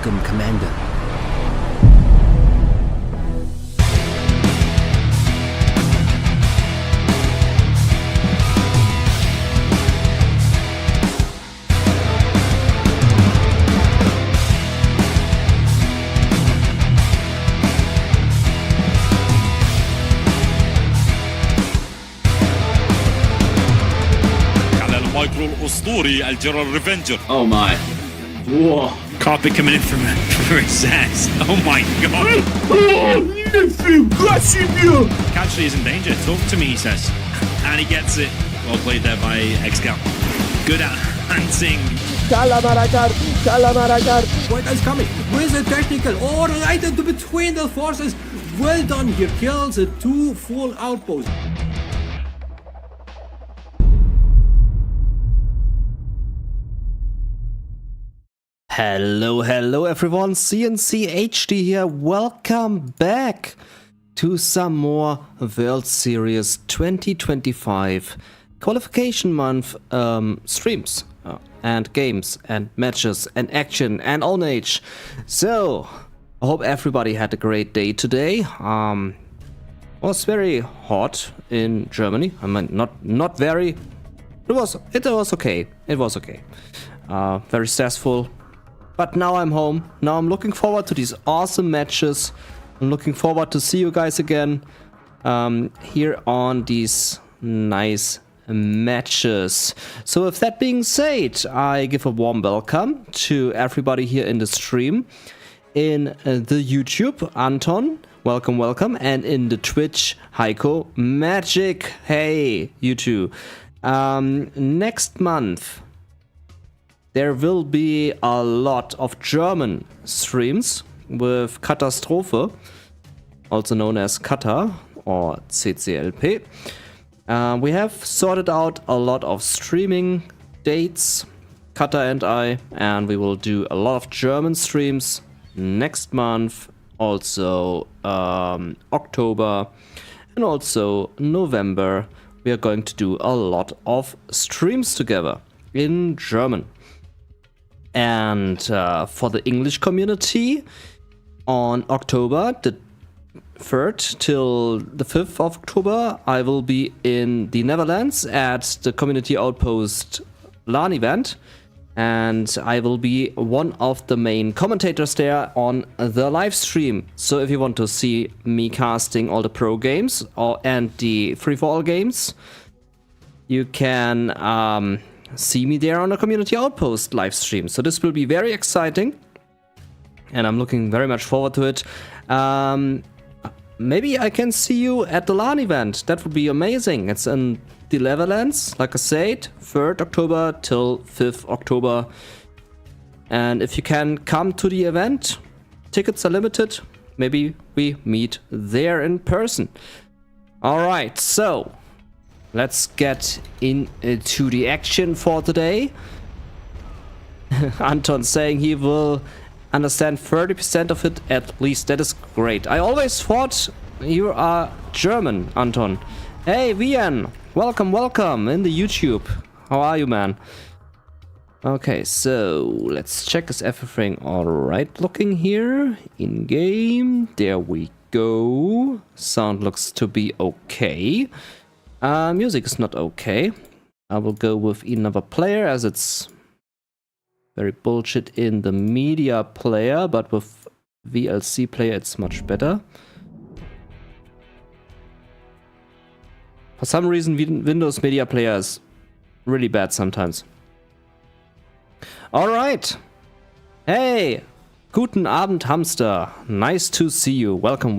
Welcome, Commander. الأسطوري الجنرال ريفنجر. Oh my. Whoa. Carpet coming in from his ass. Oh my god. Catchley is in danger. Talk to me, he says. And he gets it. Well played there by X-Gal. Good at hunting. What is coming? Where's the technical? All right, between the forces. Well done. He kills the two full outposts. Hello everyone, cncHD here. Welcome back to some more World Series 2025 Qualification Month streams and games and matches and action and all age. So, I hope everybody had a great day today. It was very hot in Germany. I mean, not very. It was okay. It was okay. Very stressful. But now I'm home. Now I'm looking forward to these awesome matches. I'm looking forward to see you guys again here on these nice matches. So with that being said, I give a warm welcome to everybody here in the stream. In the YouTube, Anton, welcome. And in the Twitch, Heiko, Magic, hey, you two. Next month, there will be a lot of German streams with Katastrophe, also known as Kata or cncLP. We have sorted out a lot of streaming dates, Kata and we will do a lot of German streams next month, also October and also November. We are going to do a lot of streams together in German. And for the English community, on October the 3rd till the 5th of October, I will be in the Netherlands at the Community Outpost LAN event. And I will be one of the main commentators there on the live stream. So if you want to see me casting all the pro games and the free-for-all games, you can see me there on a Community Outpost live stream. So this will be very exciting and I'm looking very much forward to it. Maybe I can see you at the LAN event. That would be amazing. It's in the Netherlands, like I said, 3rd October till 5th October. And if you can come to the event, tickets are limited. Maybe we meet there in person. All right, so let's get into the action for today. Anton saying he will understand 30% of it at least. That is great. I always thought you are German, Anton. Hey, Vian, welcome in the YouTube. How are you, man? Okay, so let's check, is everything all right looking here in game? There we go. Sound looks to be okay. Music is not okay. I will go with another player as it's very bullshit in the media player, but with VLC player it's much better. For some reason Windows media player is really bad sometimes. Alright. Hey! Guten Abend, Hamster. Nice to see you. Welcome.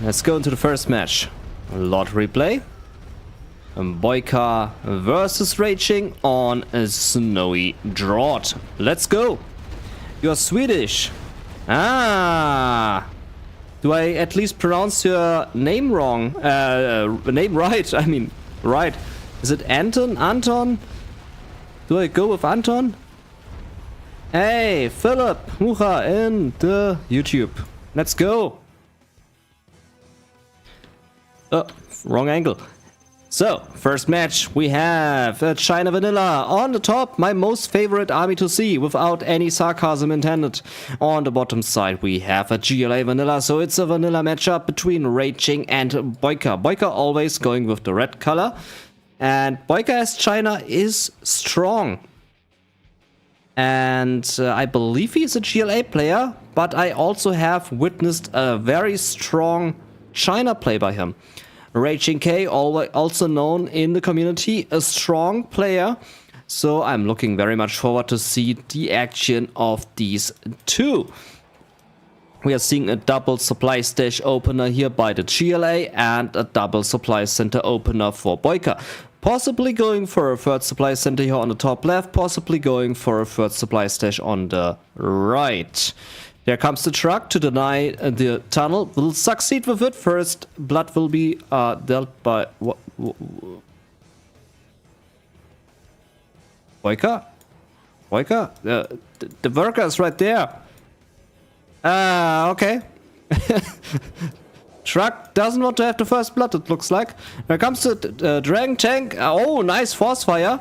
Let's go into the first match. Lottery play. Boyka versus Raging on a snowy drought. Let's go. You're Swedish. Ah. Do I at least pronounce your name wrong? Name right. I mean, right. Is it Anton? Anton? Do I go with Anton? Hey, Philip Mucha in the YouTube. Let's go. Oh, wrong angle. So, first match, we have China Vanilla on the top, my most favorite army to see, without any sarcasm intended. On the bottom side, we have a GLA Vanilla, so it's a vanilla matchup between Raging and Boyka. Boyka always going with the red color, and Boyka as China is strong. And I believe he's a GLA player, but I also have witnessed a very strong China play by him. Raging K, also known in the community, a strong player. So I'm looking very much forward to see the action of these two. We are seeing a double supply stage opener here by the GLA and a double supply center opener for Boyka. Possibly going for a third supply center here on the top left, possibly going for a third supply stage on the right. There comes the truck to deny the tunnel. Will succeed with it. First blood will be dealt by Boyka? Boyka? The worker is right there. Okay. Truck doesn't want to have the first blood, it looks like. There comes the Dragon Tank. Oh, nice force fire.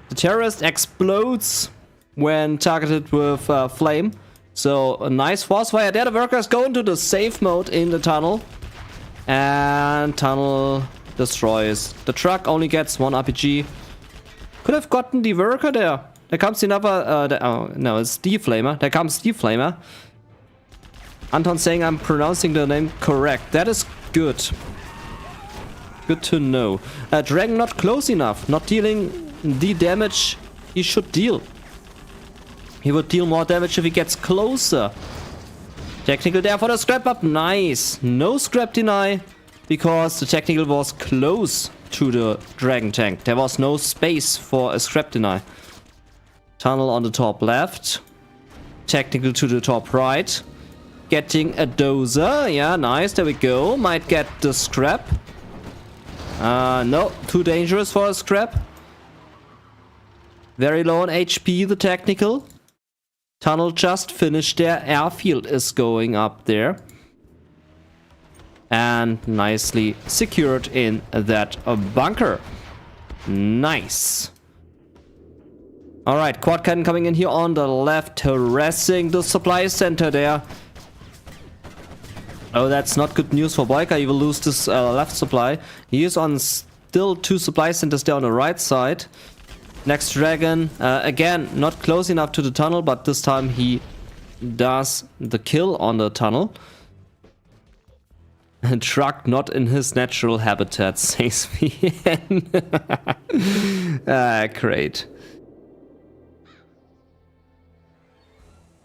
The terrorist explodes when targeted with flame. So, a nice force fire there. The workers go into the safe mode in the tunnel. And tunnel destroys. The truck only gets one RPG. Could have gotten the worker there. There comes another... oh, no, it's Deflamer. There comes Deflamer. Anton saying I'm pronouncing the name correct. That is good. Good to know. Dragon not close enough. Not dealing the damage he should deal. He would deal more damage if he gets closer. Technical there for the scrap up. Nice. No scrap deny. Because the technical was close to the Dragon Tank. There was no space for a scrap deny. Tunnel on the top left. Technical to the top right. Getting a dozer. Yeah, nice. There we go. Might get the scrap. No. Too dangerous for a scrap. Very low on HP, the technical. Tunnel just finished there. Airfield is going up there. And nicely secured in that bunker. Nice. Alright, quad cannon coming in here on the left, harassing the supply center there. Oh, that's not good news for Boyka. He will lose this left supply. He is on still two supply centers there on the right side. Next dragon, again, not close enough to the tunnel, but this time he does the kill on the tunnel. Truck not in his natural habitat, says VN. Great.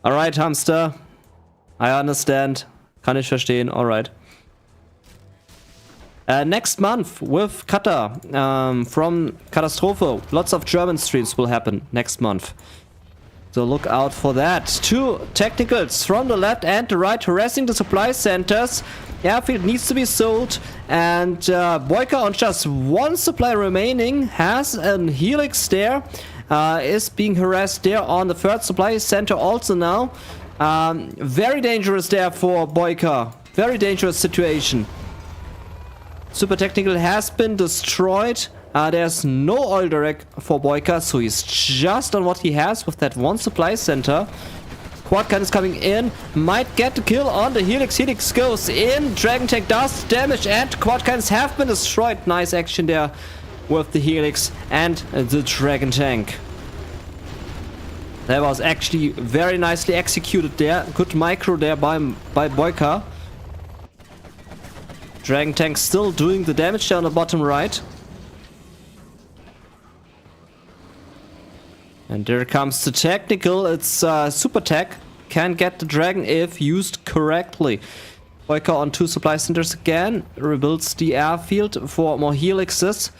Alright, Hamster. I understand. Kann ich verstehen. Alright. Next month with Kata from Katastrophe. Lots of German streams will happen next month. So look out for that. Two technicals from the left and the right harassing the supply centers. Airfield needs to be sold. And Boyka on just one supply remaining has a helix there. Is being harassed there on the third supply center also now. Very dangerous there for Boyka. Very dangerous situation. Super Technical has been destroyed. There's no oil direct for Boyka, so he's just on what he has with that one supply center. Quad gun is coming in, might get the kill on the Helix. Helix goes in, Dragon Tank does damage, and quad guns have been destroyed. Nice action there with the Helix and the Dragon Tank. That was actually very nicely executed there. Good micro there by Boyka. Dragon Tank still doing the damage there on the bottom right. And there comes the technical. It's Super Tech. Can get the dragon if used correctly. Boyka on two supply centers again. Rebuilds the airfield for more helixes.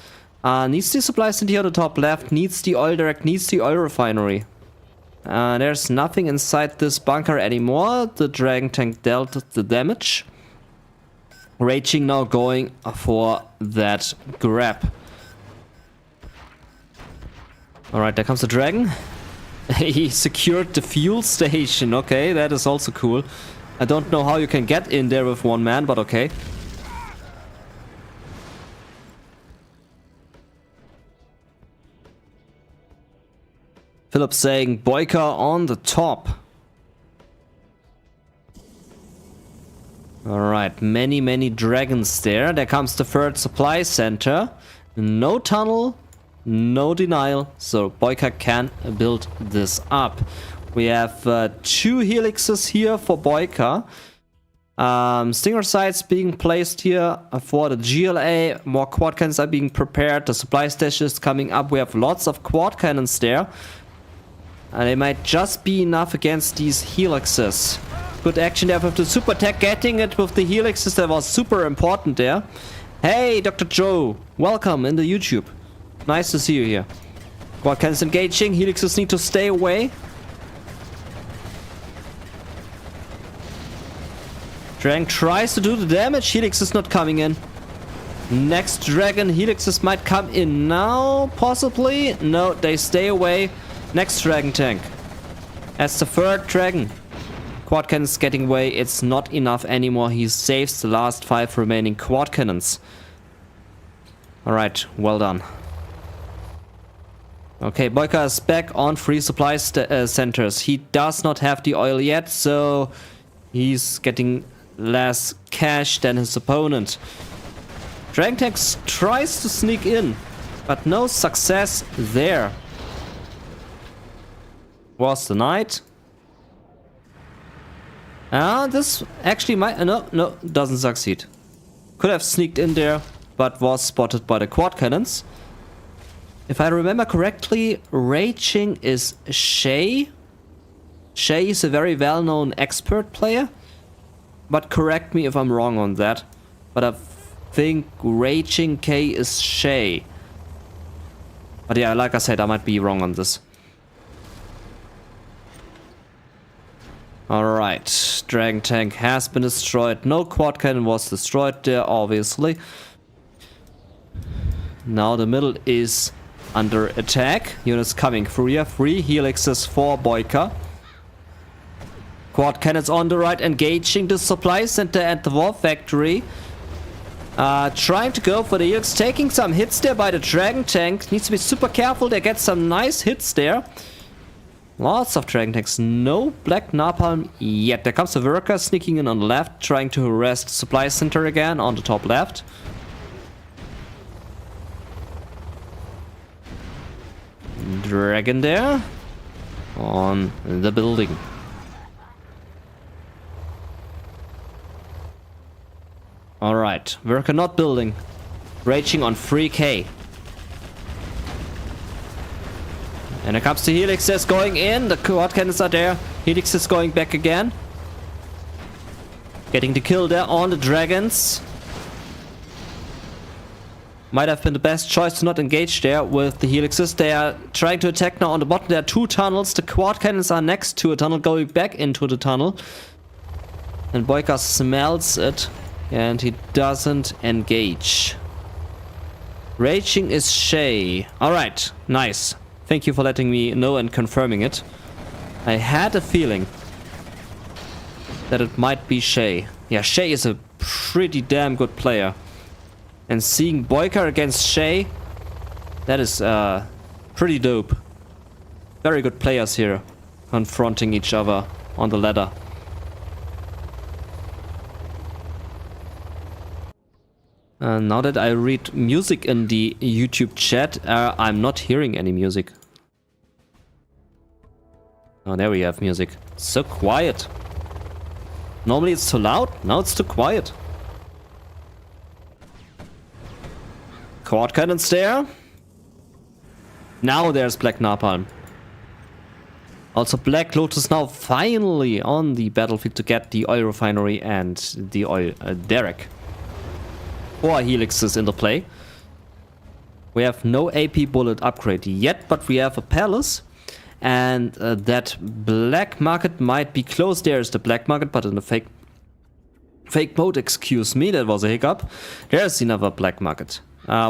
Needs the supply center here on the top left. Needs the oil direct. Needs the oil refinery. There's nothing inside this bunker anymore. The Dragon Tank dealt the damage. Raging now going for that grab. Alright, there comes the dragon. He secured the fuel station. Okay, that is also cool. I don't know how you can get in there with one man, but okay. Philip saying Boyka on the top. Alright, many dragons there. There comes the third supply center. No tunnel, no denial, so Boyka can build this up. We have 2 helixes here for Boyka. Stinger sites being placed here for the GLA. More quad cannons are being prepared. The supply station is coming up. We have lots of quad cannons there. And they might just be enough against these helixes. Good action there with the super tech. Getting it with the helixes, that was super important there. Hey, Dr. Joe. Welcome in the YouTube. Nice to see you here. Quad cannons engaging. Helixes need to stay away. Dragon tries to do the damage. Helix is not coming in. Next dragon. Helixes might come in now, possibly. No, they stay away. Next dragon tank. That's the third dragon. Quad cannons getting away. It's not enough anymore. He saves the last 5 remaining quad cannons. Alright, well done. Okay, Boyka is back on 3 supply centers. He does not have the oil yet, so he's getting less cash than his opponent. Dragon Tank tries to sneak in, but no success there. Was the night. This actually might... No, doesn't succeed. Could have sneaked in there, but was spotted by the quad cannons. If I remember correctly, Raging is Shay. Shay is a very well-known expert player. But correct me if I'm wrong on that. But I think Raging K is Shay. But yeah, like I said, I might be wrong on this. Alright, Dragon Tank has been destroyed. No quad cannon was destroyed there, obviously. Now the middle is under attack. Units coming through here. 3 helixes for Boyka. Quad cannons on the right, engaging the supply center and the war factory. Trying to go for the helix, taking some hits there by the Dragon Tank. Needs to be super careful. They get some nice hits there. Lots of Dragon Tanks. No black napalm yet. There comes the worker sneaking in on the left, trying to harass the supply center again on the top left. Dragon there on the building. Alright, worker not building. Raging on 3k. And here comes the helixes going in. The quad cannons are there. Helix is going back again. Getting the kill there on the dragons. Might have been the best choice to not engage there with the helixes. They are trying to attack now on the bottom. There are 2 tunnels. The quad cannons are next to a tunnel, going back into the tunnel. And Boyka smells it. And he doesn't engage. Raging is Shay. Alright, nice. Thank you for letting me know and confirming it. I had a feeling that it might be Shay. Yeah, Shay is a pretty damn good player. And seeing Boyka against Shay, that is pretty dope. Very good players here, confronting each other on the ladder. Now that I read music in the YouTube chat, I'm not hearing any music. Oh, there we have music. So quiet. Normally it's too loud, now it's too quiet. Quad cannons there. Now there's Black Napalm. Also Black Lotus now finally on the battlefield to get the oil refinery and the oil derrick. 4 helixes in the play. We have no AP bullet upgrade yet, but we have a palace. And that black market might be closed. There's the black market, but in the fake mode, excuse me, that was a hiccup. There's another black market.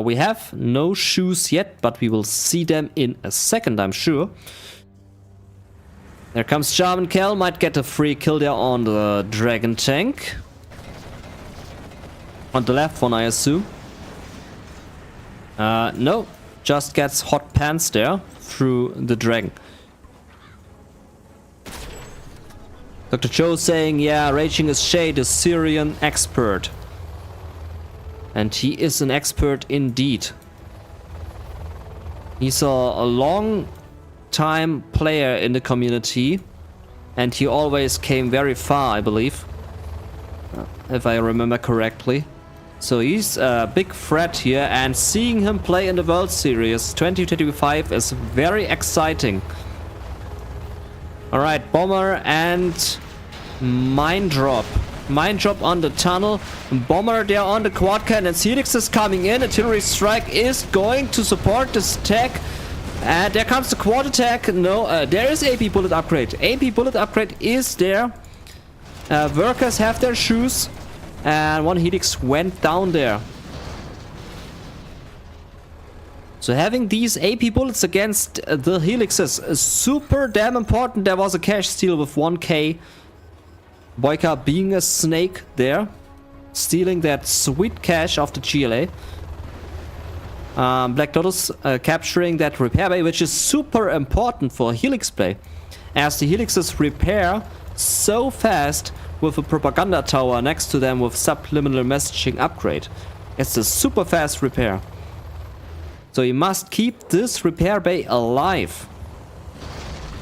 We have no shoes yet, but we will see them in a second, I'm sure. There comes German Kel, might get a free kill there on the Dragon Tank. On the left one, I assume. No, just gets hot pants there through the dragon. Dr. Joe saying, yeah, Raging is Shay, the Syrian expert. And he is an expert indeed. He's a long time player in the community. And he always came very far, I believe. If I remember correctly. So he's a big threat here. And seeing him play in the World Series 2025 is very exciting. Alright, Bomber and Mine Drop. Mine Drop on the tunnel. Bomber there on the quad cannons. Helix is coming in. Artillery strike is going to support this attack. And there comes the quad attack. No, there is AP bullet upgrade. AP bullet upgrade is there. Workers have their shoes. And one Helix went down there. So having these AP bullets against the Helixes is super damn important. There was a cash steal with 1k. Boyka being a snake there. Stealing that sweet cash of the GLA. Black Lotus capturing that repair bay, which is super important for Helix play. As the Helixes repair so fast with a propaganda tower next to them with subliminal messaging upgrade. It's a super fast repair. So you must keep this repair bay alive.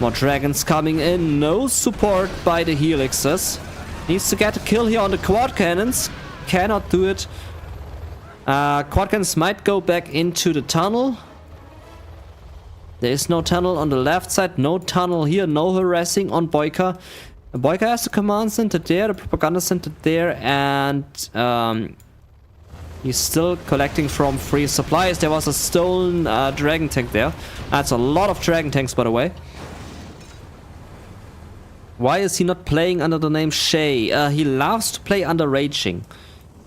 More dragons coming in. No support by the Helixes. Needs to get a kill here on the quad cannons. Cannot do it. Quad cannons might go back into the tunnel. There is no tunnel on the left side. No tunnel here. No harassing on Boyka. Boyka has the command center there. The propaganda center there. And he's still collecting from free supplies. There was a stolen dragon tank there. That's a lot of dragon tanks, by the way. Why is he not playing under the name Shay? He loves to play under Raging.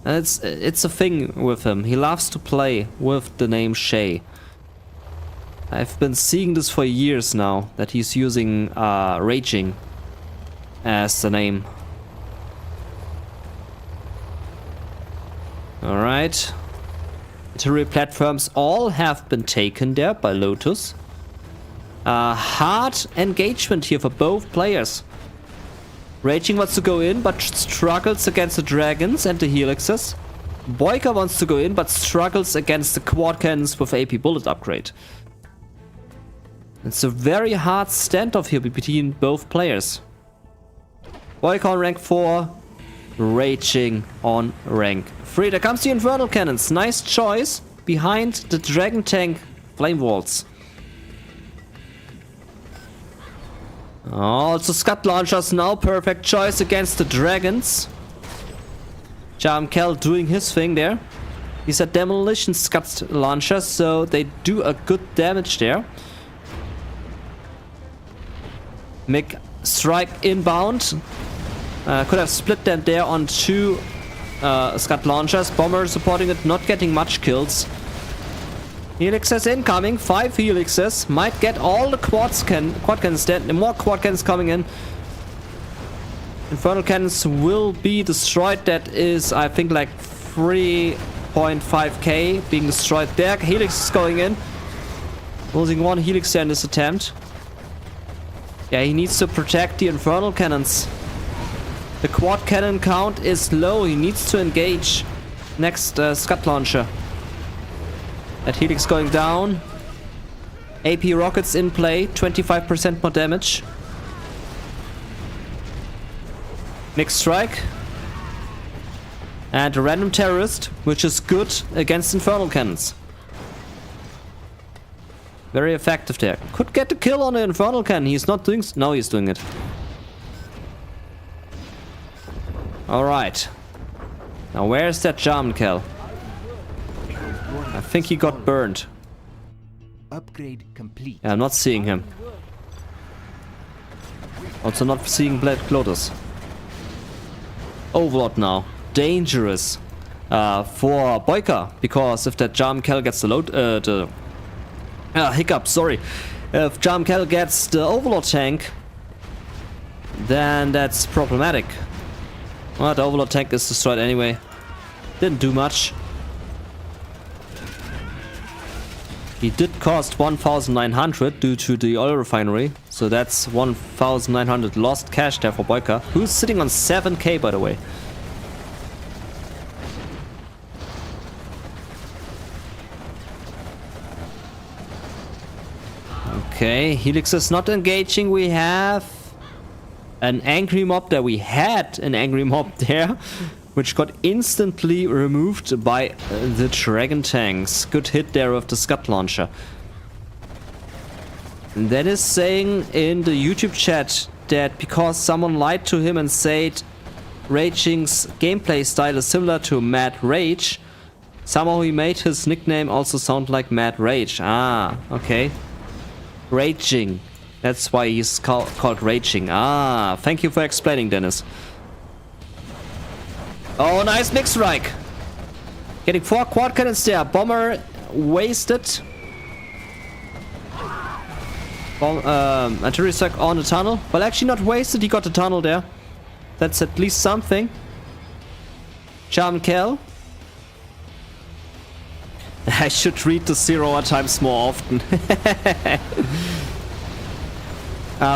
It's a thing with him. He loves to play with the name Shay. I've been seeing this for years now, that he's using Raging as the name. Alright. Artillery platforms all have been taken there by Lotus. Hard engagement here for both players. Raging wants to go in, but struggles against the dragons and the Helixes. Boyka wants to go in, but struggles against the quad cannons with AP bullet upgrade. It's a very hard standoff here between both players. Boyka on rank 4, Raging on rank 3. There comes the Infernal Cannons. Nice choice behind the Dragon Tank Flame Walls. Also Scud Launchers now. Perfect choice against the Dragons. Jamkel doing his thing there. These are Demolition Scud Launchers, so they do a good damage there. Mick strike inbound. Could have split them there on two Scud Launchers. Bomber supporting it, not getting much kills. Helixes incoming, 5 Helixes. Might get all the quad cannons dead. More quad cannons coming in. Infernal cannons will be destroyed. That is, I think, like 3.5k being destroyed there. Helix is going in. Losing one Helix there in this attempt. Yeah, he needs to protect the Infernal cannons. The quad cannon count is low. He needs to engage. Next Scud Launcher. That Helix going down. AP rockets in play. 25% more damage. Mixed strike. And a random terrorist, which is good against Infernal cannons. Very effective there. Could get the kill on the Infernal cannon. He's not doing... No, he's doing it. Alright. Now where's that Jamkel? I think he got burned. Upgrade complete. Yeah, I'm not seeing him. Also not seeing Black Lotus. Overlord now. Dangerous for Boyka, because if that Jamkel gets the load... hiccup, sorry. If Jamkel gets the Overlord tank, then that's problematic. Well, the Overlord tank is destroyed anyway. Didn't do much. He did cost 1,900 due to the oil refinery, So that's 1,900 lost cash there for Boyka, who's sitting on 7k, by the way. Okay, Helix is not engaging. We have an angry mob there. We had an angry mob there, which got instantly removed by the Dragon tanks. Good hit there with the Scud launcher. That is saying in the YouTube chat that because someone lied to him and said Raging's gameplay style is similar to Mad Rage, somehow he made his nickname also sound like Mad Rage. Ah, okay. Raging. That's why he's called Raging. Ah, thank you for explaining, Dennis. Oh, nice mix strike. Getting 4 quad cannons there. Bomber wasted. Artillery strike on the tunnel. Well, actually not wasted. He got the tunnel there. That's at least something. Charm kill. I should read the 0 times more often.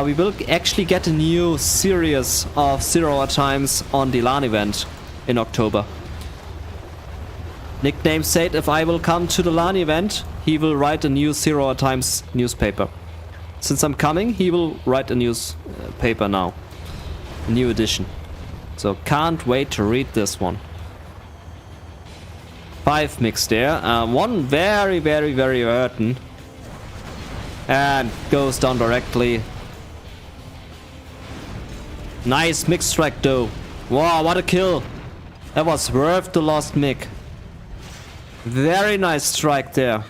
We will actually get a new series of 0 times on the LAN event in October. Nickname said if I will come to the LAN event, he will write a new 0 times newspaper. Since I'm coming, he will write a newspaper now. A new edition. So can't wait to read this one. 5 mix there. One very hurting. And goes down directly. Nice mix strike though. Wow, what a kill. That was worth the lost mic. Very nice strike there.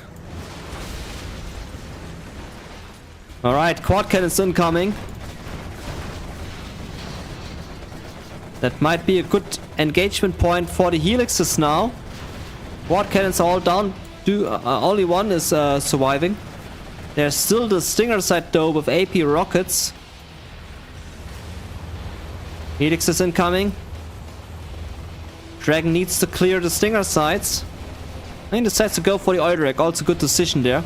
Alright, quad cannons incoming. That might be a good engagement point for the Helixes now. Quad cannons are all down. Only one is surviving. There's still the Stinger side though with AP rockets. Helix is incoming. Dragon needs to clear the Stinger sides. And decides to go for the Euderic. Also good decision there.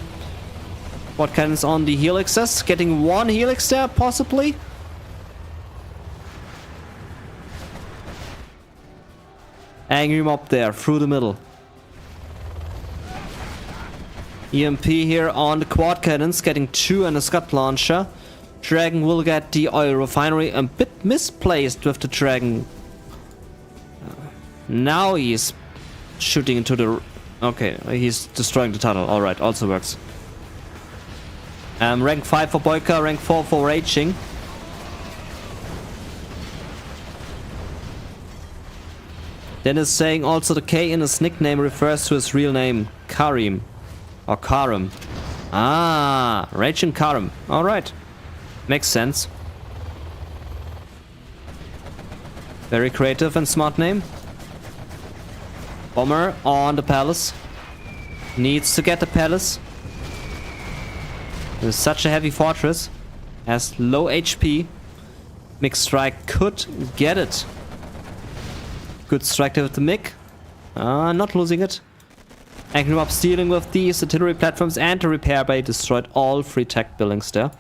Quad cannons on the Helixes. Getting 1 Helix there, possibly. Angry mob there, through the middle. EMP here on the quad cannons, getting 2 and a Scud launcher. Dragon will get the oil refinery. A bit misplaced with the Dragon. Now he's shooting into the... Okay, he's destroying the tunnel. Alright, also works. Rank 5 for Boyka, rank 4 for Raging. Dennis saying also the K in his nickname refers to his real name, Karim. Or Karim. Ah, Raging Karim. Alright. Makes sense. Very creative and smart name. Bomber on the palace. Needs to get the palace. It's such a heavy fortress. Has low HP. Mix strike could get it. Good strike there with the MiG. Not losing it. Angry mob dealing with these artillery platforms and the repair bay. Destroyed all 3 tech buildings there.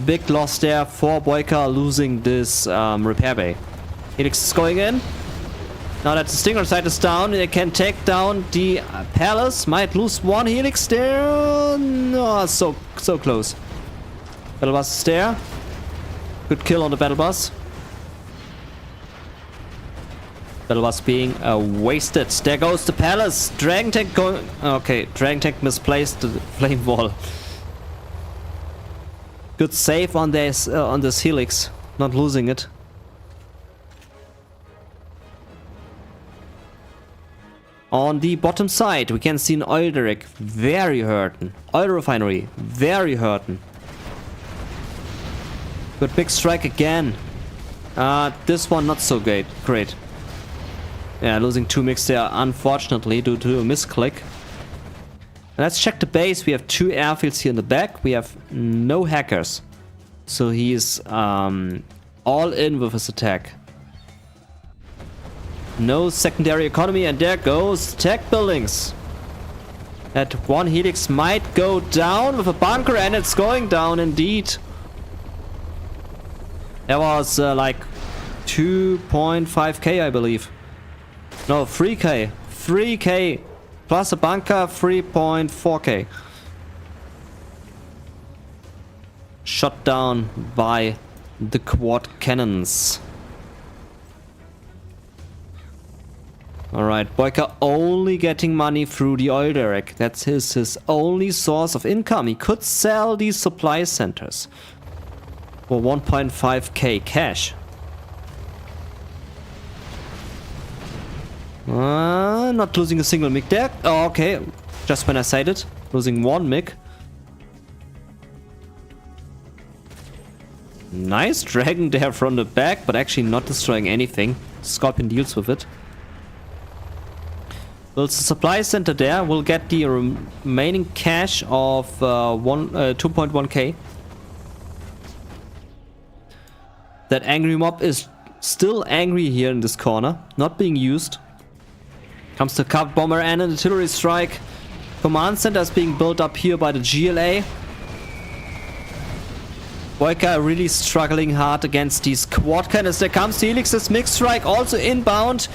Big loss there for Boyka losing this repair bay. Helix is going in. Now that the Stinger side is down, they can take down the palace. Might lose 1 Helix there. No, so close. Battle bus is there. Good kill on the battle bus. Battle bus being wasted. There goes the palace. Dragon tank going... Okay, Dragon tank misplaced the flame wall. Good save on this Helix. Not losing it. On the bottom side, we can see an Euderic. Very hurting. Oil refinery. Very hurting. Good big strike again. This one not so great. Yeah, losing 2 mix there, unfortunately, due to a misclick. Let's check the base. We have 2 airfields here in the back. We have no hackers. So he's all in with his attack. No secondary economy, and there goes tech buildings. That one helix might go down with a bunker, and it's going down indeed. There was like 2.5k, I believe. No, 3k. 3k plus a bunker, 3.4k. Shot down by the quad cannons. Alright, Boyka only getting money through the oil derrick. That's his only source of income. He could sell these supply centers for 1.5k cash. Not losing a single MiG there. Oh, okay. Just when I said it. Losing one MiG. Nice dragon there from the back, but actually not destroying anything. Scorpion deals with it. Well, the supply center there will get the remaining cash of 2.1k. That angry mob is still angry here in this corner, not being used. Comes the cub bomber and an artillery strike. Command center is being built up here by the GLA. Boyka really struggling hard against these quad cannons. There comes the helix's MiG strike, also inbound.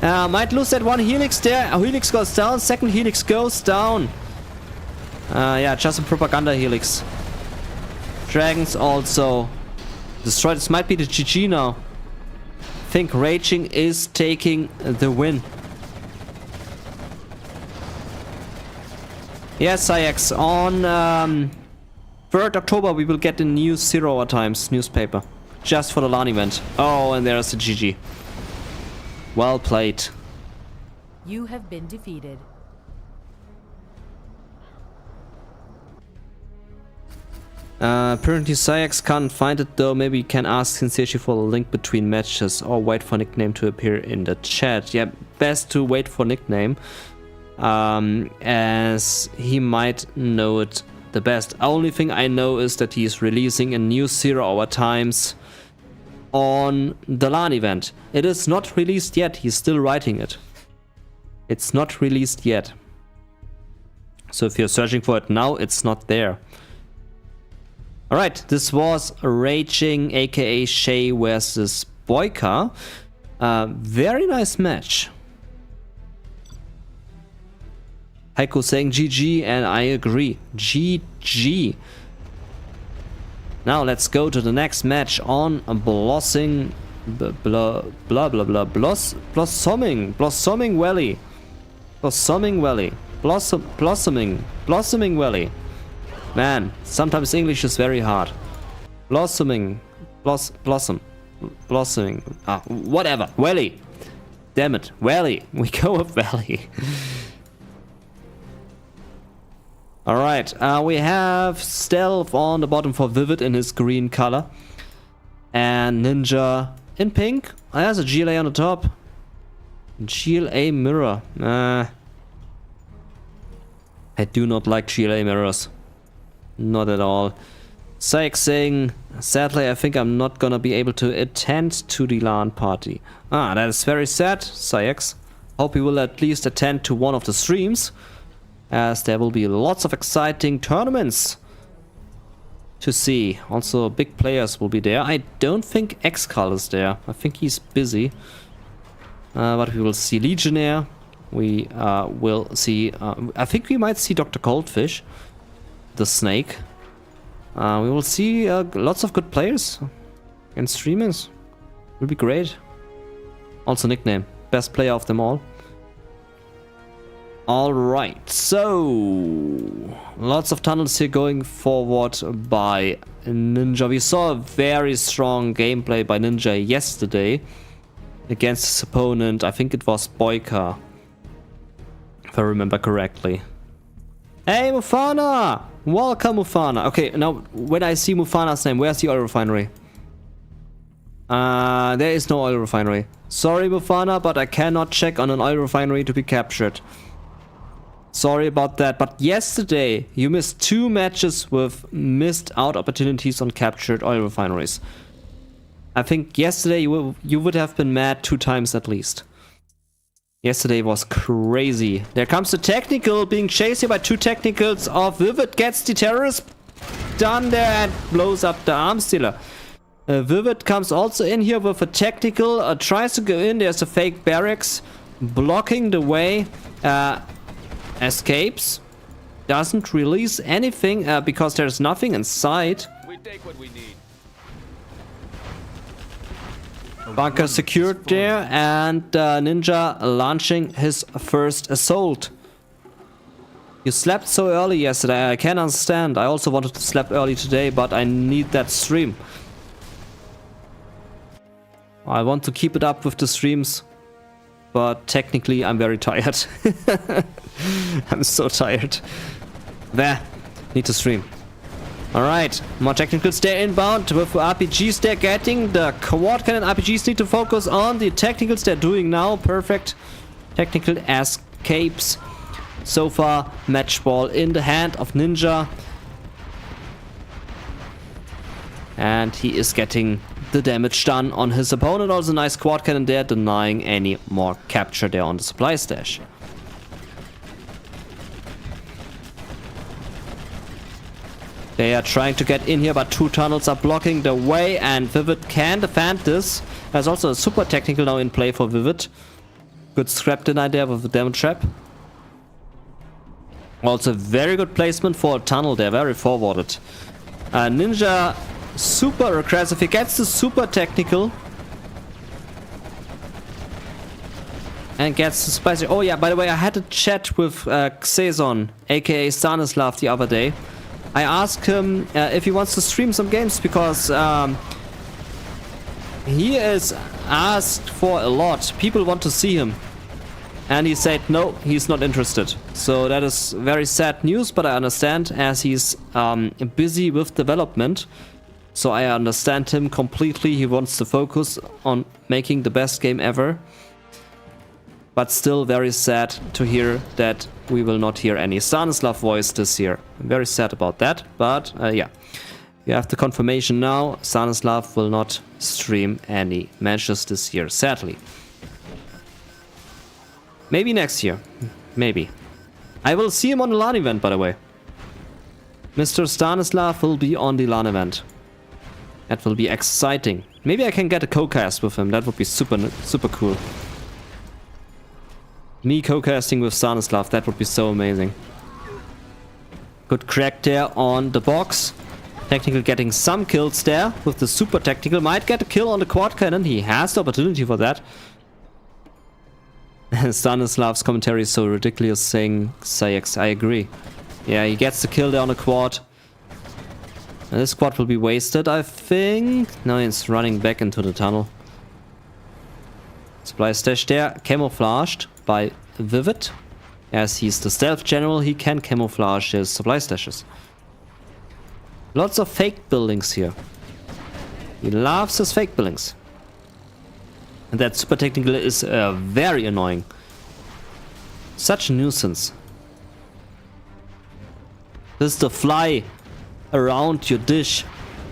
Might lose that one helix there. A helix goes down, second helix goes down. Yeah, just a propaganda helix. Dragons also destroyed. This might be the GG now. I think Raging is taking the win. Yes, IX. On 3rd October we will get the new 0 Hour Times newspaper. Just for the LAN event. Oh, and there's the GG. Well played. You have been defeated. Apparently Sayax can't find it though. Maybe you can ask cncHD for a link between matches or wait for nickname to appear in the chat. Yeah, best to wait for nickname. As he might know it the best. Only thing I know is that he is releasing a new 0 Hour Times on the LAN event. It is not released yet. He's still writing it. It's not released yet. So if you're searching for it now, it's not there. Alright, this was Raging aka Shay versus Boyka. Very nice match. Heiko saying GG, and I agree. GG. Now let's go to the next match on Blossoming Valley. Blossoming Valley. Man, sometimes English is very hard. Blossoming. Whatever. Valley. Damn it. Valley. We go with Valley. Alright, we have Stealth on the bottom for Vivid in his green color. And Ninja in pink. There's a GLA on the top. GLA mirror. I do not like GLA mirrors. Not at all. Saik saying, sadly I think I'm not gonna be able to attend to the LAN party. That is very sad, Saix. Hope you will at least attend to one of the streams, as there will be lots of exciting tournaments to see. Also big players will be there. I don't think Xcal is there. I think he's busy. But we will see Legionnaire. We will see... I think we might see Dr. Coldfish, the snake. We will see lots of good players and streamers. Will be great. Also nickname. Best player of them all. Alright, so lots of tunnels here going forward by Ninja. We saw a very strong gameplay by Ninja yesterday against his opponent. I think it was Boyka, if I remember correctly. Hey Mufana! Welcome Mufana! Okay, now when I see Mufana's name, where's the oil refinery? There is no oil refinery. Sorry Mufana, but I cannot check on an oil refinery to be captured. Sorry about that, but yesterday you missed 2 matches with missed out opportunities on captured oil refineries. I think yesterday you would have been mad 2 times at least. Yesterday was crazy. There comes the technical, being chased here by 2 technicals of Vivid, gets the terrorist done there and blows up the arm stealer. Vivid comes also in here with a technical, tries to go in. There's a fake barracks blocking the way, escapes, doesn't release anything because there's nothing inside. We take what we need. Bunker secured there, and Ninja launching his first assault. You slept so early yesterday, I can understand. I also wanted to sleep early today, but I need that stream. I want to keep it up with the streams, but technically I'm very tired. I'm so tired. There, need to stream. Alright, more technicals there inbound with RPGs they're getting. The quad cannon RPGs need to focus on the technicals they're doing now. Perfect. Technical escapes. So far, match ball in the hand of Ninja. And he is getting the damage done on his opponent. Also nice quad cannon there, denying any more capture there on the supply stash. They are trying to get in here, but 2 tunnels are blocking the way, and Vivid can defend this. There's also a super technical now in play for Vivid. Good scrap denied there with the demo trap. Also very good placement for a tunnel there, very forwarded. Ninja super aggressive. He gets the super technical. And gets the spicy. Oh yeah, by the way, I had a chat with Xezon, aka Stanislav, the other day. I asked him if he wants to stream some games, because he is asked for a lot. People want to see him. And he said no, he's not interested. So that is very sad news, but I understand, as he's busy with development. So I understand him completely. He wants to focus on making the best game ever. But still very sad to hear that we will not hear any Stanislav voice this year. I'm very sad about that, but yeah. You have the confirmation now. Stanislav will not stream any matches this year, sadly. Maybe next year. Maybe. I will see him on the LAN event, by the way. Mr. Stanislav will be on the LAN event. That will be exciting. Maybe I can get a co-cast with him. That would be super cool. Me co-casting with Stanislav, that would be so amazing. Good crack there on the box. Technical getting some kills there with the super technical. Might get a kill on the quad cannon. He has the opportunity for that. Stanislav's commentary is so ridiculous, saying Sayx, I agree. Yeah, he gets the kill there on the quad. And this quad will be wasted, I think. Now he's running back into the tunnel. Supply stash there, camouflaged by Vivid. As he's the stealth general, he can camouflage his supply stashes. Lots of fake buildings here. He loves his fake buildings. And that super technical is very annoying. Such a nuisance. This is the fly around your dish,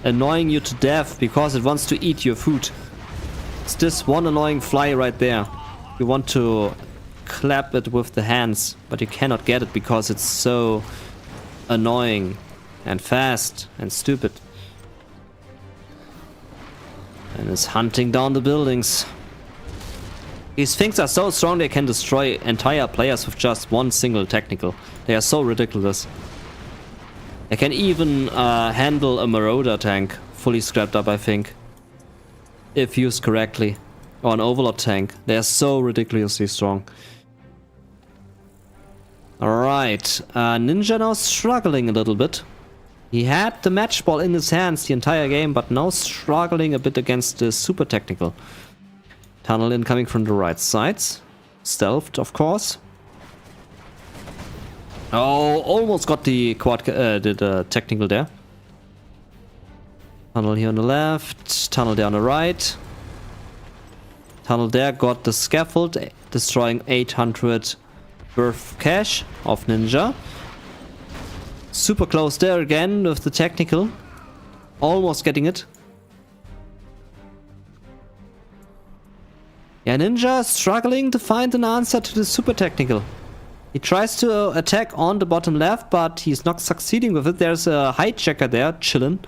annoying you to death because it wants to eat your food. It's this one annoying fly right there. You want to clap it with the hands, but you cannot get it because it's so annoying and fast and stupid. And it's hunting down the buildings. These things are so strong they can destroy entire players with just one single technical. They are so ridiculous. They can even handle a Marauder tank, fully scrapped up, I think. If used correctly. Or an Overlord tank. They are so ridiculously strong. Alright, Ninja now struggling a little bit. He had the match ball in his hands the entire game, but now struggling a bit against the super technical. Tunnel incoming from the right sides. Stealthed, of course. Oh, almost got the quad, the technical there. Tunnel here on the left, tunnel there on the right. Tunnel there got the scaffold, destroying 800 worth cash of Ninja. Super close there again with the technical. Almost getting it. Yeah, Ninja struggling to find an answer to the super technical. He tries to attack on the bottom left, but he's not succeeding with it. There's a hijacker there, chillin'.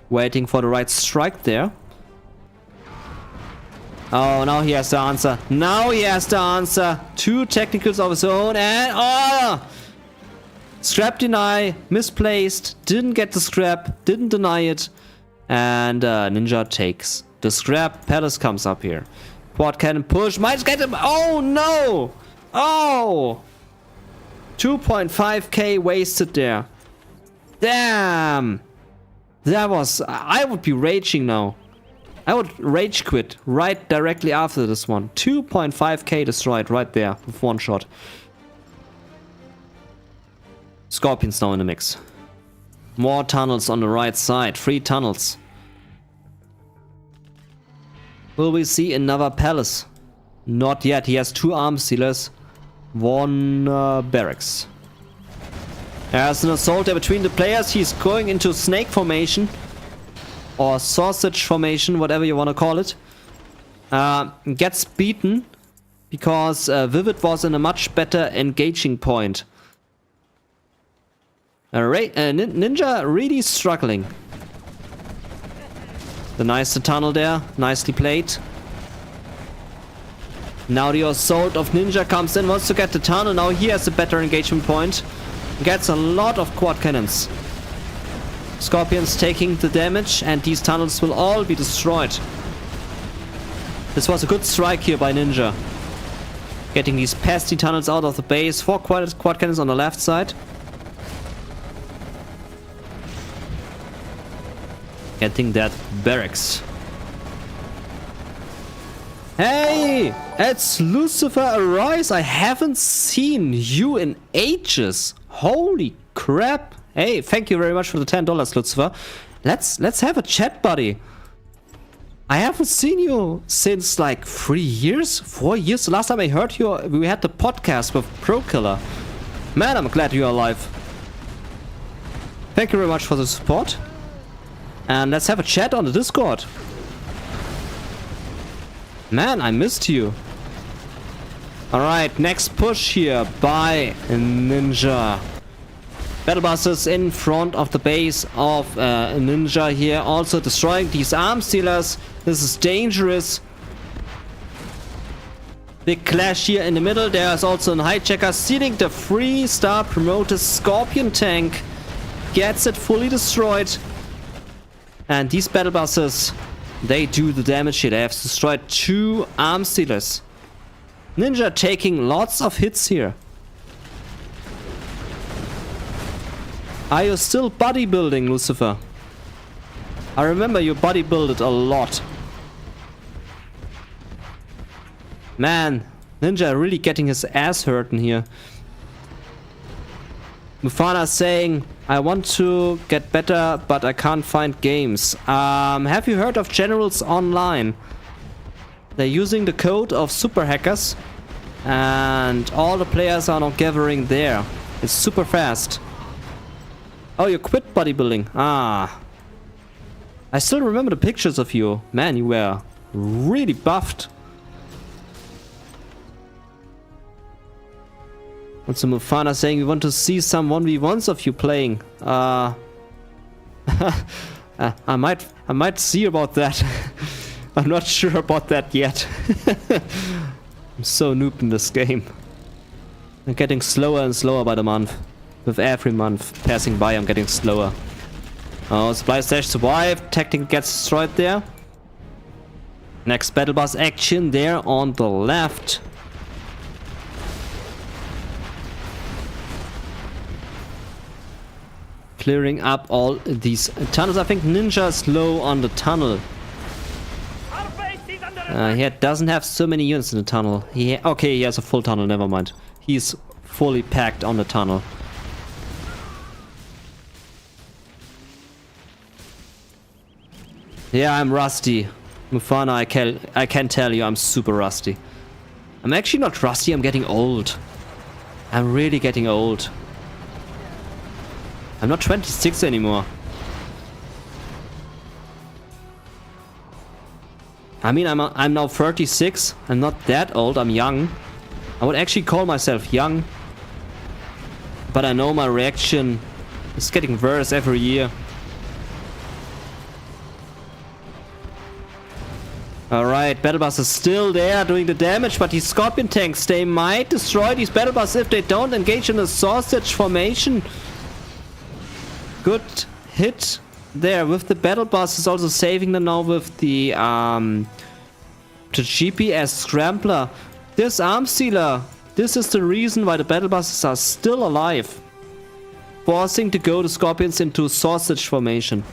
Waiting for the right strike there. Oh, now he has the answer. Now he has the answer. 2 technicals of his own and... Oh! Scrap deny. Misplaced. Didn't get the scrap. Didn't deny it. And Ninja takes the scrap. Palace comes up here. Quad cannon push. Might get him. Oh, no! Oh! 2.5k wasted there. Damn! That was... I would be raging now. I would rage quit right directly after this one. 2.5k destroyed right there with one shot. Scorpions now in the mix. More tunnels on the right side. 3 tunnels. Will we see another palace? Not yet. He has 2 arm sealers. 1 barracks. There's an assault there between the players. He's going into snake formation. Or sausage formation, whatever you want to call it. Gets beaten. Because Vivid was in a much better engaging point. Ninja really struggling. Denies the tunnel there. Nicely played. Now the assault of Ninja comes in. Wants to get the tunnel. Now he has a better engagement point. Gets a lot of quad cannons. Scorpions taking the damage. And these tunnels will all be destroyed. This was a good strike here by Ninja. Getting these pesky tunnels out of the base. 4 quad cannons on the left side. Getting that barracks. Hey! It's Lucifer Arise! I haven't seen you in ages! Holy crap! Hey, thank you very much for the $10, Lucifer. Let's have a chat, buddy. I haven't seen you since like 3 years? 4 years? The last time I heard you, we had the podcast with Pro Killer. Man, I'm glad you're alive. Thank you very much for the support. And let's have a chat on the Discord. Man, I missed you. Alright, next push here by Ninja. Battle buses in front of the base of Ninja here. Also destroying these arm stealers. This is dangerous. Big clash here in the middle. There's also a hijacker stealing the 3-star promoted Scorpion tank. Gets it fully destroyed. And these battle buses, they do the damage here. They have destroyed 2 arm stealers. Ninja taking lots of hits here. Are you still bodybuilding, Lucifer? I remember you bodybuilded a lot. Man, Ninja really getting his ass hurting here. Mufana saying, I want to get better, but I can't find games. Have you heard of Generals Online? They're using the code of super hackers. And all the players are now gathering there. It's super fast. Oh, you quit bodybuilding. Ah. I still remember the pictures of you. Man, you were really buffed. What's the Mufana saying? We want to see some 1v1s of you playing. I might see about that. I'm not sure about that yet. I'm so noob in this game. I'm getting slower and slower by the month. With every month passing by, I'm getting slower. Oh, supply stash survived. Tactic gets destroyed there. Next battle bus action there on the left. Clearing up all these tunnels. I think Ninja is low on the tunnel. He doesn't have so many units in the tunnel. Okay, he has a full tunnel, never mind. He's fully packed on the tunnel. Yeah, I'm rusty. Mufana, I can tell you I'm super rusty. I'm actually not rusty, I'm getting old. I'm really getting old. I'm not 26 anymore. I mean, I'm now 36. I'm not that old. I'm young. I would actually call myself young. But I know my reaction is getting worse every year. Alright, Battle Bus is still there doing the damage, but these Scorpion tanks, they might destroy these Battle Bus if they don't engage in a sausage formation. Good hit there with the Battle Bus, is also saving them now with the GPS Scrambler. This Arm Stealer, this is the reason why the Battle Buses are still alive. Forcing to go the Scorpions into sausage formation.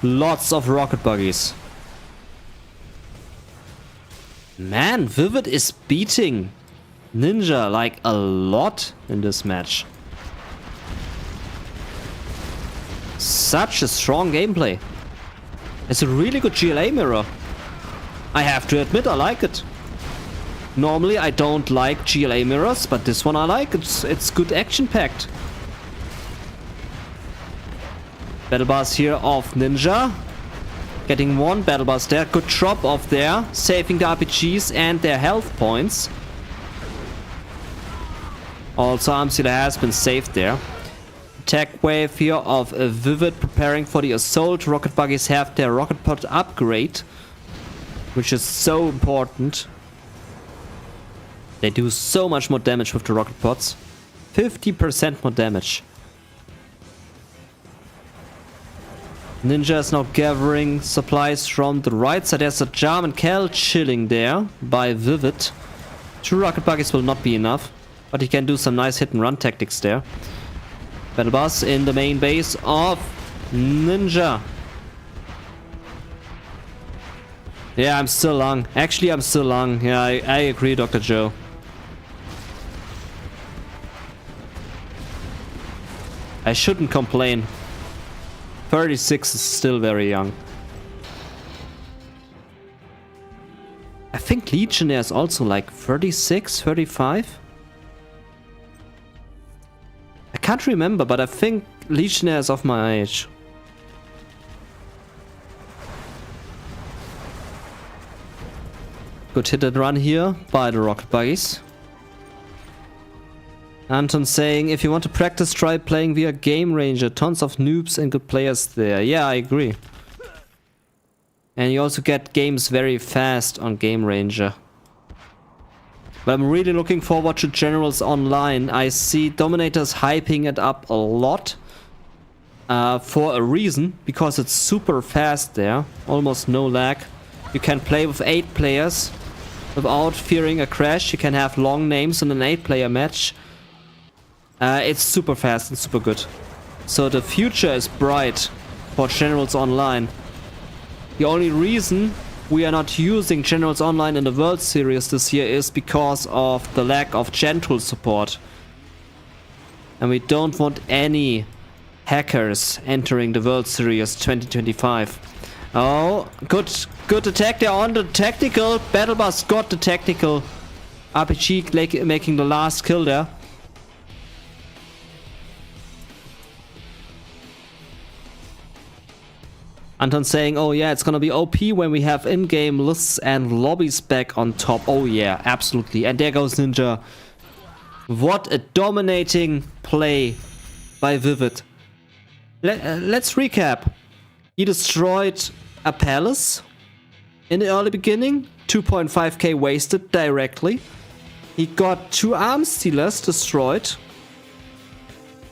Lots of rocket buggies. Man, Vivid is beating Ninja like a lot in this match. Such a strong gameplay. It's a really good GLA mirror. I have to admit, I like it. Normally I don't like GLA mirrors, but this one I like. It's good action packed. Battle Bus here of Ninja. Getting one Battle Bus there. Good drop off there. Saving the RPGs and their health points. Also, Arm Stealer has been saved there. Attack wave here of Vivid preparing for the assault. Rocket buggies have their rocket pod upgrade, which is so important. They do so much more damage with the rocket pods. 50% more damage. Ninja is now gathering supplies from the right side. There's a Jam and Cal chilling there by Vivid. 2 rocket buggies will not be enough, but he can do some nice hit and run tactics there. Battle Bus in the main base of Ninja. Yeah, I'm still long. Actually, I'm still long. Yeah, I agree, Dr. Joe. I shouldn't complain. 36 is still very young. I think Legionnaire is also like 36, 35. I can't remember, but I think Legionnaire is of my age. Good hit and run here by the rocket buggies. Anton saying, if you want to practice, try playing via Game Ranger. Tons of noobs and good players there. Yeah, I agree. And you also get games very fast on Game Ranger. But I'm really looking forward to Generals Online. I see Dominators hyping it up a lot. For a reason. Because it's super fast there. Almost no lag. You can play with 8 players without fearing a crash. You can have long names in an 8-player match. It's super fast and super good. So the future is bright for Generals Online. The only reason we are not using Generals Online in the World Series this year is because of the lack of Gentool support. And we don't want any hackers entering the World Series 2025. Oh, good attack there on the tactical. Battle Bus got the tactical. RPG making the last kill there. Anton saying, oh yeah, it's gonna be OP when we have in-game lists and lobbies back on top. Oh yeah, absolutely. And there goes Ninja. What a dominating play by Vivid. Let's recap. He destroyed a palace in the early beginning. 2.5k wasted directly. He got 2 Arm Stealers destroyed.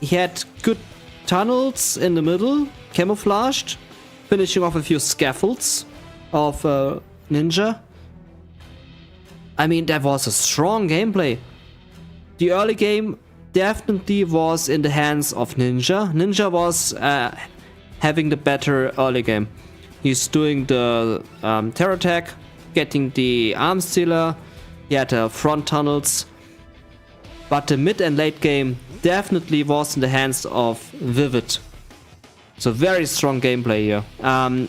He had good tunnels in the middle, camouflaged. Finishing off a few scaffolds of Ninja. I mean, that was a strong gameplay. The early game definitely was in the hands of Ninja. Ninja was having the better early game. He's doing the terror attack, getting the Arm Stealer. He had front tunnels. But the mid and late game definitely was in the hands of Vivid. So very strong gameplay here.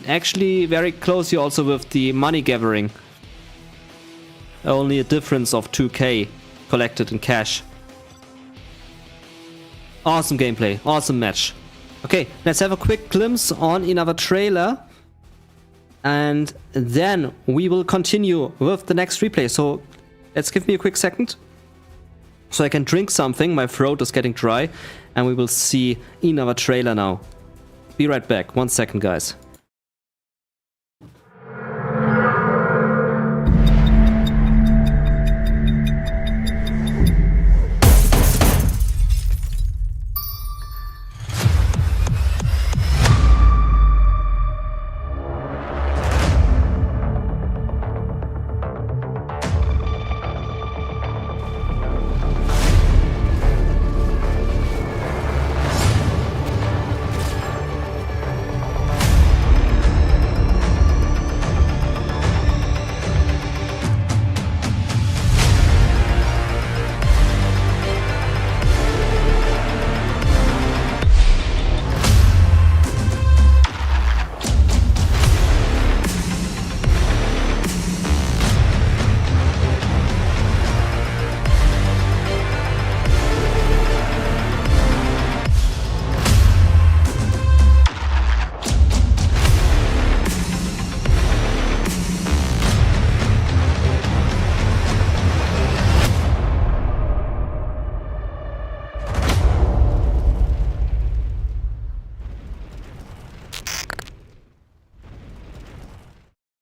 Actually very close here also with the money gathering. Only a difference of 2k collected in cash. Awesome gameplay, awesome match. Okay, let's have a quick glimpse on another trailer. And then we will continue with the next replay. So let's give me a quick second so I can drink something. My throat is getting dry. And we will see another trailer now. Be right back. 1 second, guys.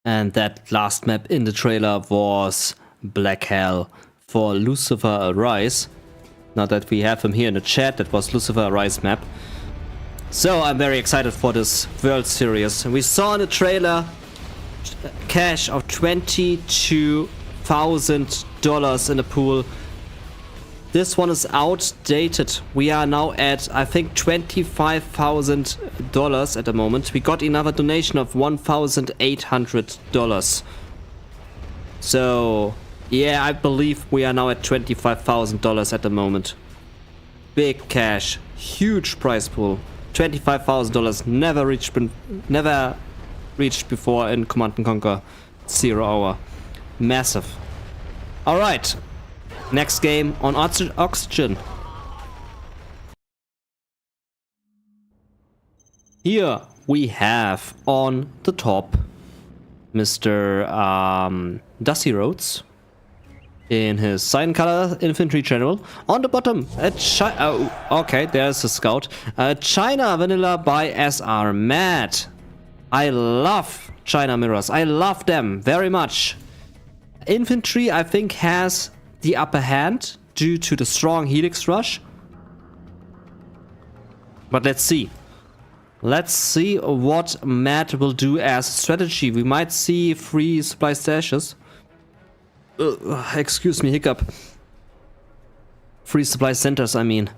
And that last map in the trailer was Black Hell for Lucifer Arise. Now that we have him here in the chat, that was Lucifer Arise map. So I'm very excited for this World Series. We saw in the trailer cash of $22,000 in the pool. This one is outdated. We are now at, I think, $25,000 at the moment. We got another donation of $1,800. So, yeah, I believe we are now at $25,000 at the moment. Big cash, huge prize pool. $25,000 never reached before in Command & Conquer 0 Hour. Massive. All right. Next game on Oxygen. Here we have on the top Mr. Dusty Rhodes in his cyan color infantry general. On the bottom, okay, there's a scout. China Vanilla by SR Matt. I love China mirrors. I love them very much. Infantry, I think, has the upper hand due to the strong Helix rush. But let's see. Let's see what Matt will do as strategy. We might see free supply stashes. Excuse me, hiccup. Free supply centers, I mean.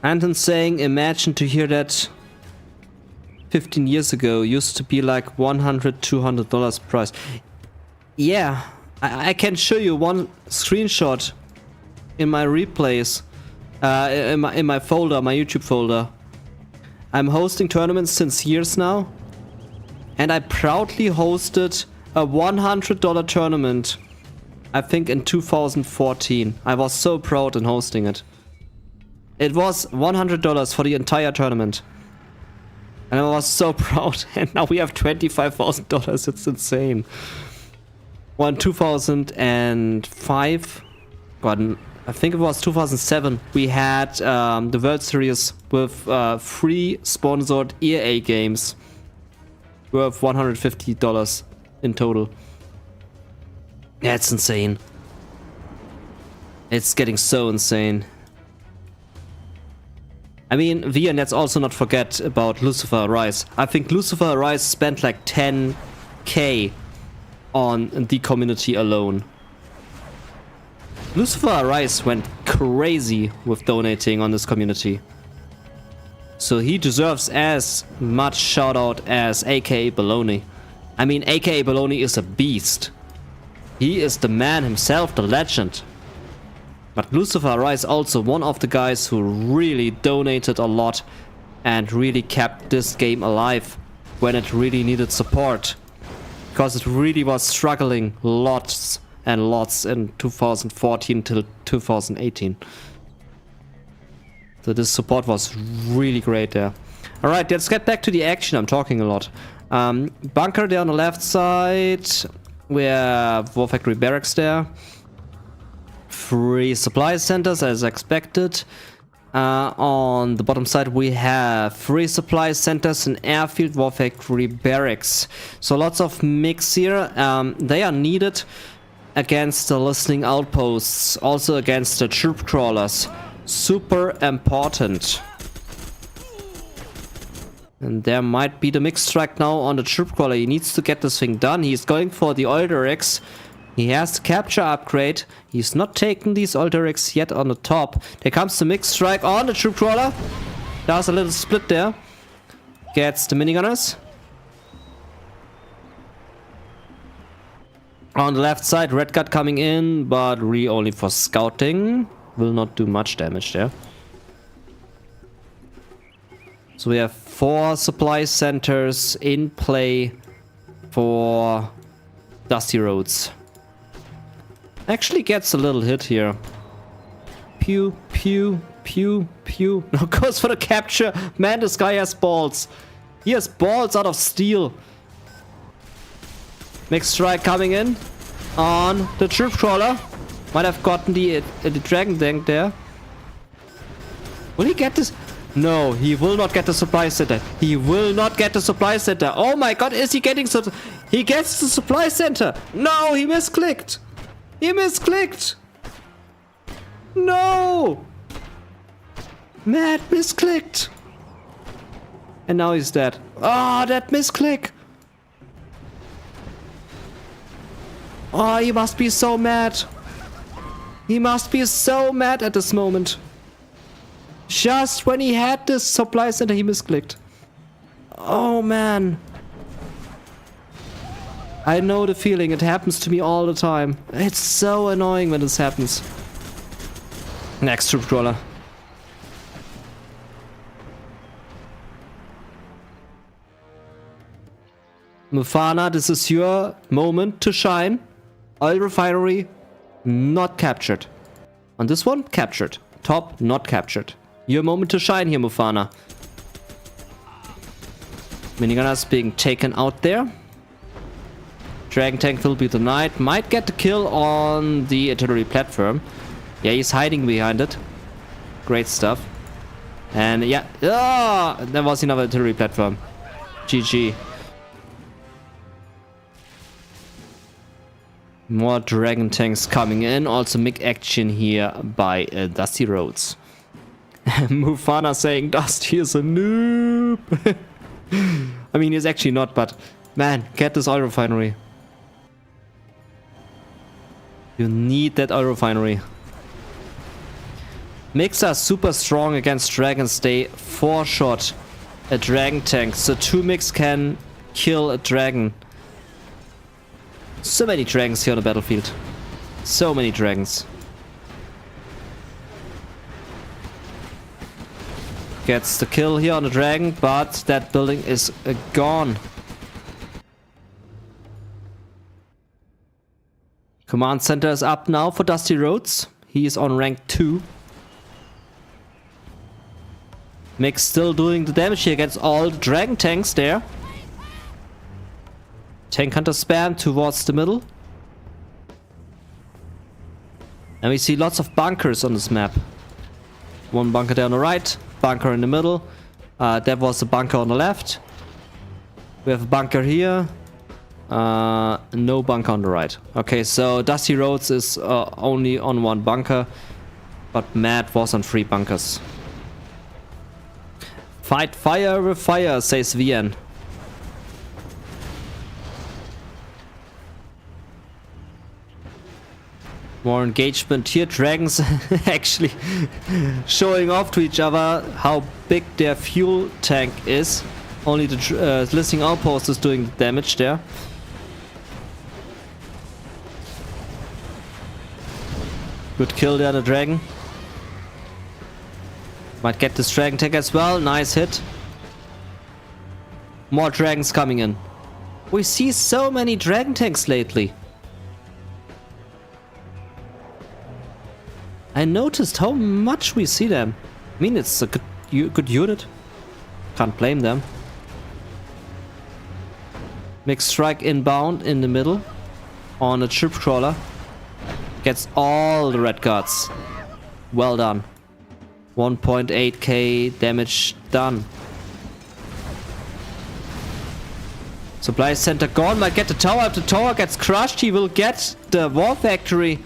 Anton saying, imagine to hear that 15 years ago used to be like $100, $200 price. Yeah. I can show you one screenshot in my replays, in my folder, my YouTube folder. I'm hosting tournaments since years now, and I proudly hosted a $100 tournament, I think in 2014. I was so proud in hosting it. It was $100 for the entire tournament. And I was so proud, and now we have $25,000, it's insane. Well, in 2005, God, I think it was 2007, we had the World Series with free sponsored EA games worth $150 in total. Yeah, it's insane. It's getting so insane. I mean, and let's also not forget about Lucifer Arise. I think Lucifer Arise spent like 10k on the community alone. Lucifer Arise went crazy with donating on this community. So he deserves as much shout out as aka Baloney. I mean, aka Baloney is a beast. He is the man himself, the legend. But Lucifer Arise also one of the guys who really donated a lot and really kept this game alive when it really needed support. Because it really was struggling lots and lots in 2014 till 2018. So this support was really great there. Alright, let's get back to the action. I'm talking a lot. Bunker there on the left side. We have War Factory Barracks there. 3 supply centers as expected. On the bottom side we have 3 supply centers and airfield War Factory Barracks. So lots of mix here. They are needed against the listening outposts. Also against the troop crawlers. Super important. And there might be the mix strike now on the troop crawler. He needs to get this thing done. He's going for the oil derricks. He has the capture upgrade. He's not taking these oil derricks yet on the top. There comes the mix strike on the troop crawler. There's a little split there. Gets the minigunners. On the left side, Red Guard coming in, but really only for scouting. Will not do much damage there. So we have 4 supply centers in play for Dusty Roads. Actually gets a little hit here. Pew, pew, pew, pew. Now goes for the capture. Man, this guy has balls. He has balls out of steel. Next strike coming in on the troop crawler. Might have gotten the dragon tank there. Will he get this? No, he will not get the supply center. He will not get the supply center. Oh my god, is he getting so... He gets the supply center. No, he misclicked. He misclicked. No. Matt misclicked. And now he's dead. Oh, that misclick. Oh, he must be so mad. He must be so mad at this moment. Just when he had this supply center, he misclicked. Oh, man. I know the feeling. It happens to me all the time. It's so annoying when this happens. Next troop crawler. Mufana, this is your moment to shine. Oil refinery, not captured. On this one, captured. Top, not captured. Your moment to shine here, Mufana. Minigunners being taken out there. Dragon tank will be denied. Might get the kill on the artillery platform. Yeah, he's hiding behind it. Great stuff. And yeah, there was another artillery platform. GG. More dragon tanks coming in. Also MiG action here by Dusty Roads. Mufana saying Dusty is a noob. I mean, he's actually not, but man, get this oil refinery. You need that oil refinery. MiGs are super strong against dragons. They 4-shot a dragon tank, so 2 MiGs can kill a dragon. So many dragons here on the battlefield. So many dragons. Gets the kill here on the dragon, but that building is gone. Command center is up now for Dusty Roads. He is on rank 2. MiG still doing the damage here against all the dragon tanks there. Tank hunter spam towards the middle. And we see lots of bunkers on this map. One bunker there on the right, bunker in the middle. That was a bunker on the left. We have a bunker here. No bunker on the right. Okay, so Dusty Roads is only on 1 bunker. But Matt was on 3 bunkers. Fight fire with fire, says VN. More engagement here. Dragons actually showing off to each other how big their fuel tank is. Only the listening outpost is doing damage there. Good kill there, the dragon. Might get this dragon tank as well. Nice hit. More dragons coming in. We see so many dragon tanks lately. I noticed how much we see them. mean, it's a good unit. Can't blame them. Mixed strike inbound in the middle on a troop crawler. Gets all the red guards. Well done. 1.8k damage done. Supply center gone. Might get the tower. If the tower gets crushed, he will get the war factory.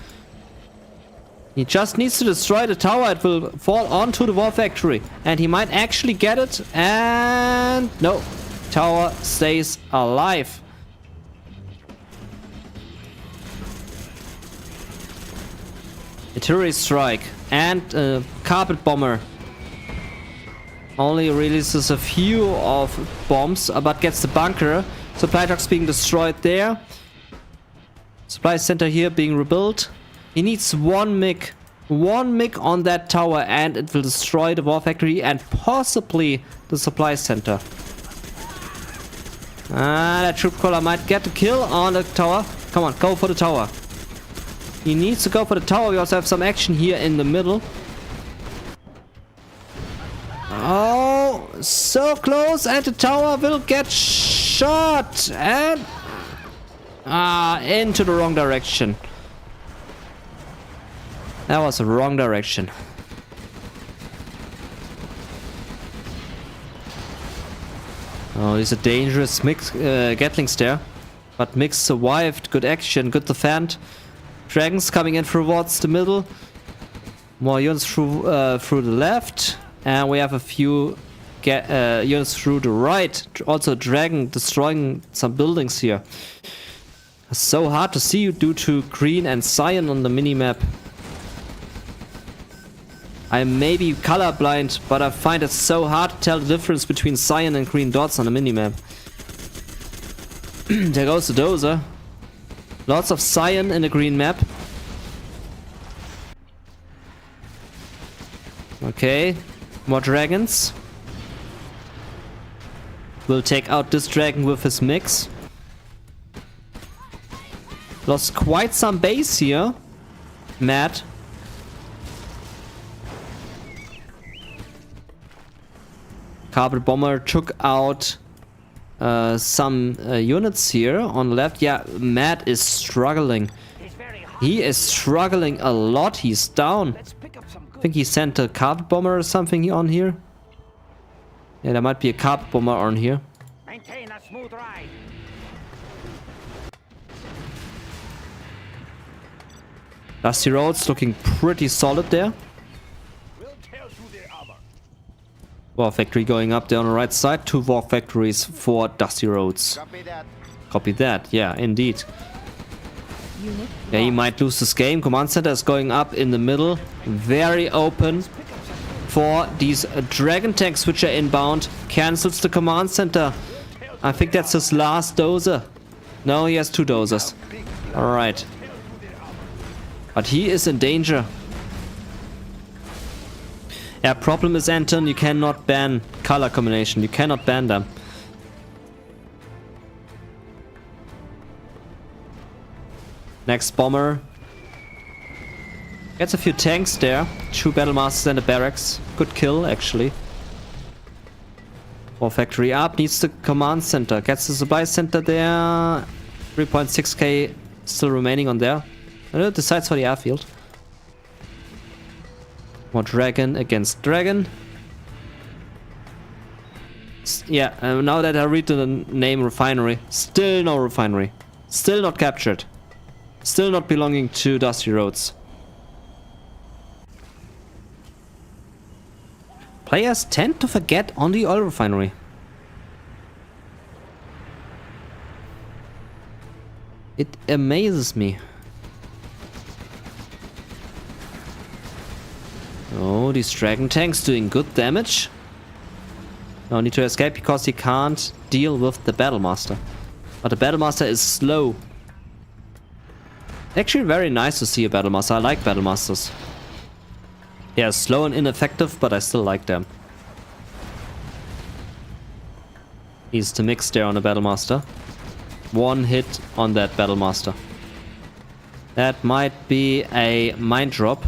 He just needs to destroy the tower. It will fall onto the war factory. And he might actually get it. And no. Tower stays alive. Artillery strike. And carpet bomber. Only releases a few of bombs. But gets the bunker. Supply trucks being destroyed there. Supply center here being rebuilt. He needs one MiG. One MiG on that tower and it will destroy the war factory and possibly the supply center. That troop crawler might get the kill on the tower. Come on, go for the tower. He needs to go for the tower. We also have some action here in the middle. Oh, so close, and the tower will get shot and into the wrong direction. That was the wrong direction. Oh, these are dangerous Gatlings there. But Mix survived. Good action, good defend. Dragons coming in towards the middle. More units through the left. And we have a few units through the right. Also Dragon destroying some buildings here. It's so hard to see due to green and cyan on the minimap. I may be colorblind, but I find it so hard to tell the difference between cyan and green dots on the minimap. There goes the dozer. Lots of cyan in the green map. Okay, more dragons. We'll take out this dragon with his mix. Lost quite some base here. Matt. Carpet bomber took out some units here on the left. Yeah, Matt is struggling. He is struggling a lot. He's down. I think he sent a carpet bomber or something on here. Yeah, there might be a carpet bomber on here. Maintain a smooth ride. Dusty Roads looking pretty solid there. War factory going up there on the right side. 2 war factories for Dusty Roads. Copy that. Copy that. Yeah, indeed. Yeah, he might lose this game. Command center is going up in the middle. Very open for these dragon tanks which are inbound. Cancels the command center. I think that's his last dozer. No, he has 2 dozers. Alright. But he is in danger. Yeah, problem is, Anton, you cannot ban color combination. You cannot ban them. Next bomber. Gets a few tanks there. 2 battle masters and a barracks. Good kill, actually. War factory up. Needs the command center. Gets the supply center there. 3.6k still remaining on there. And it decides for the airfield. More dragon against dragon. Yeah, now that I read the name refinery, still no refinery. Still not captured. Still not belonging to Dusty Roads. Players tend to forget on the oil refinery. It amazes me. Oh, these dragon tanks doing good damage. Now need to escape because he can't deal with the battle master. But the battle master is slow. Actually very nice to see a battle master. I like battle masters. Yeah, slow and ineffective, but I still like them. He's the mix there on the battle master. 1 hit on that battle master. That might be a mine drop.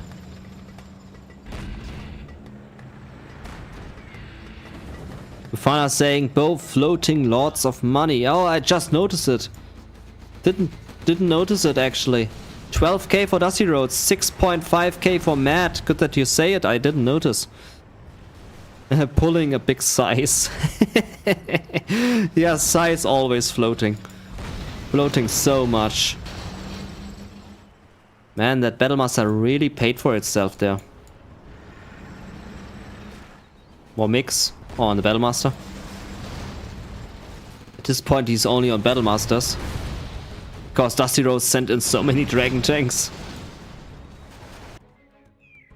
Mufana saying both floating lots of money. Oh, I just noticed it. Didn't notice it actually. 12k for Dusty Rhodes, 6.5k for Matt. Good that you say it, I didn't notice. Pulling a big size. Yeah, size always floating. Floating so much. Man, that Battlemaster really paid for itself there. More mix on the Battlemaster. At this point he's only on Battlemasters. Because Dusty Rhodes sent in so many Dragon Tanks.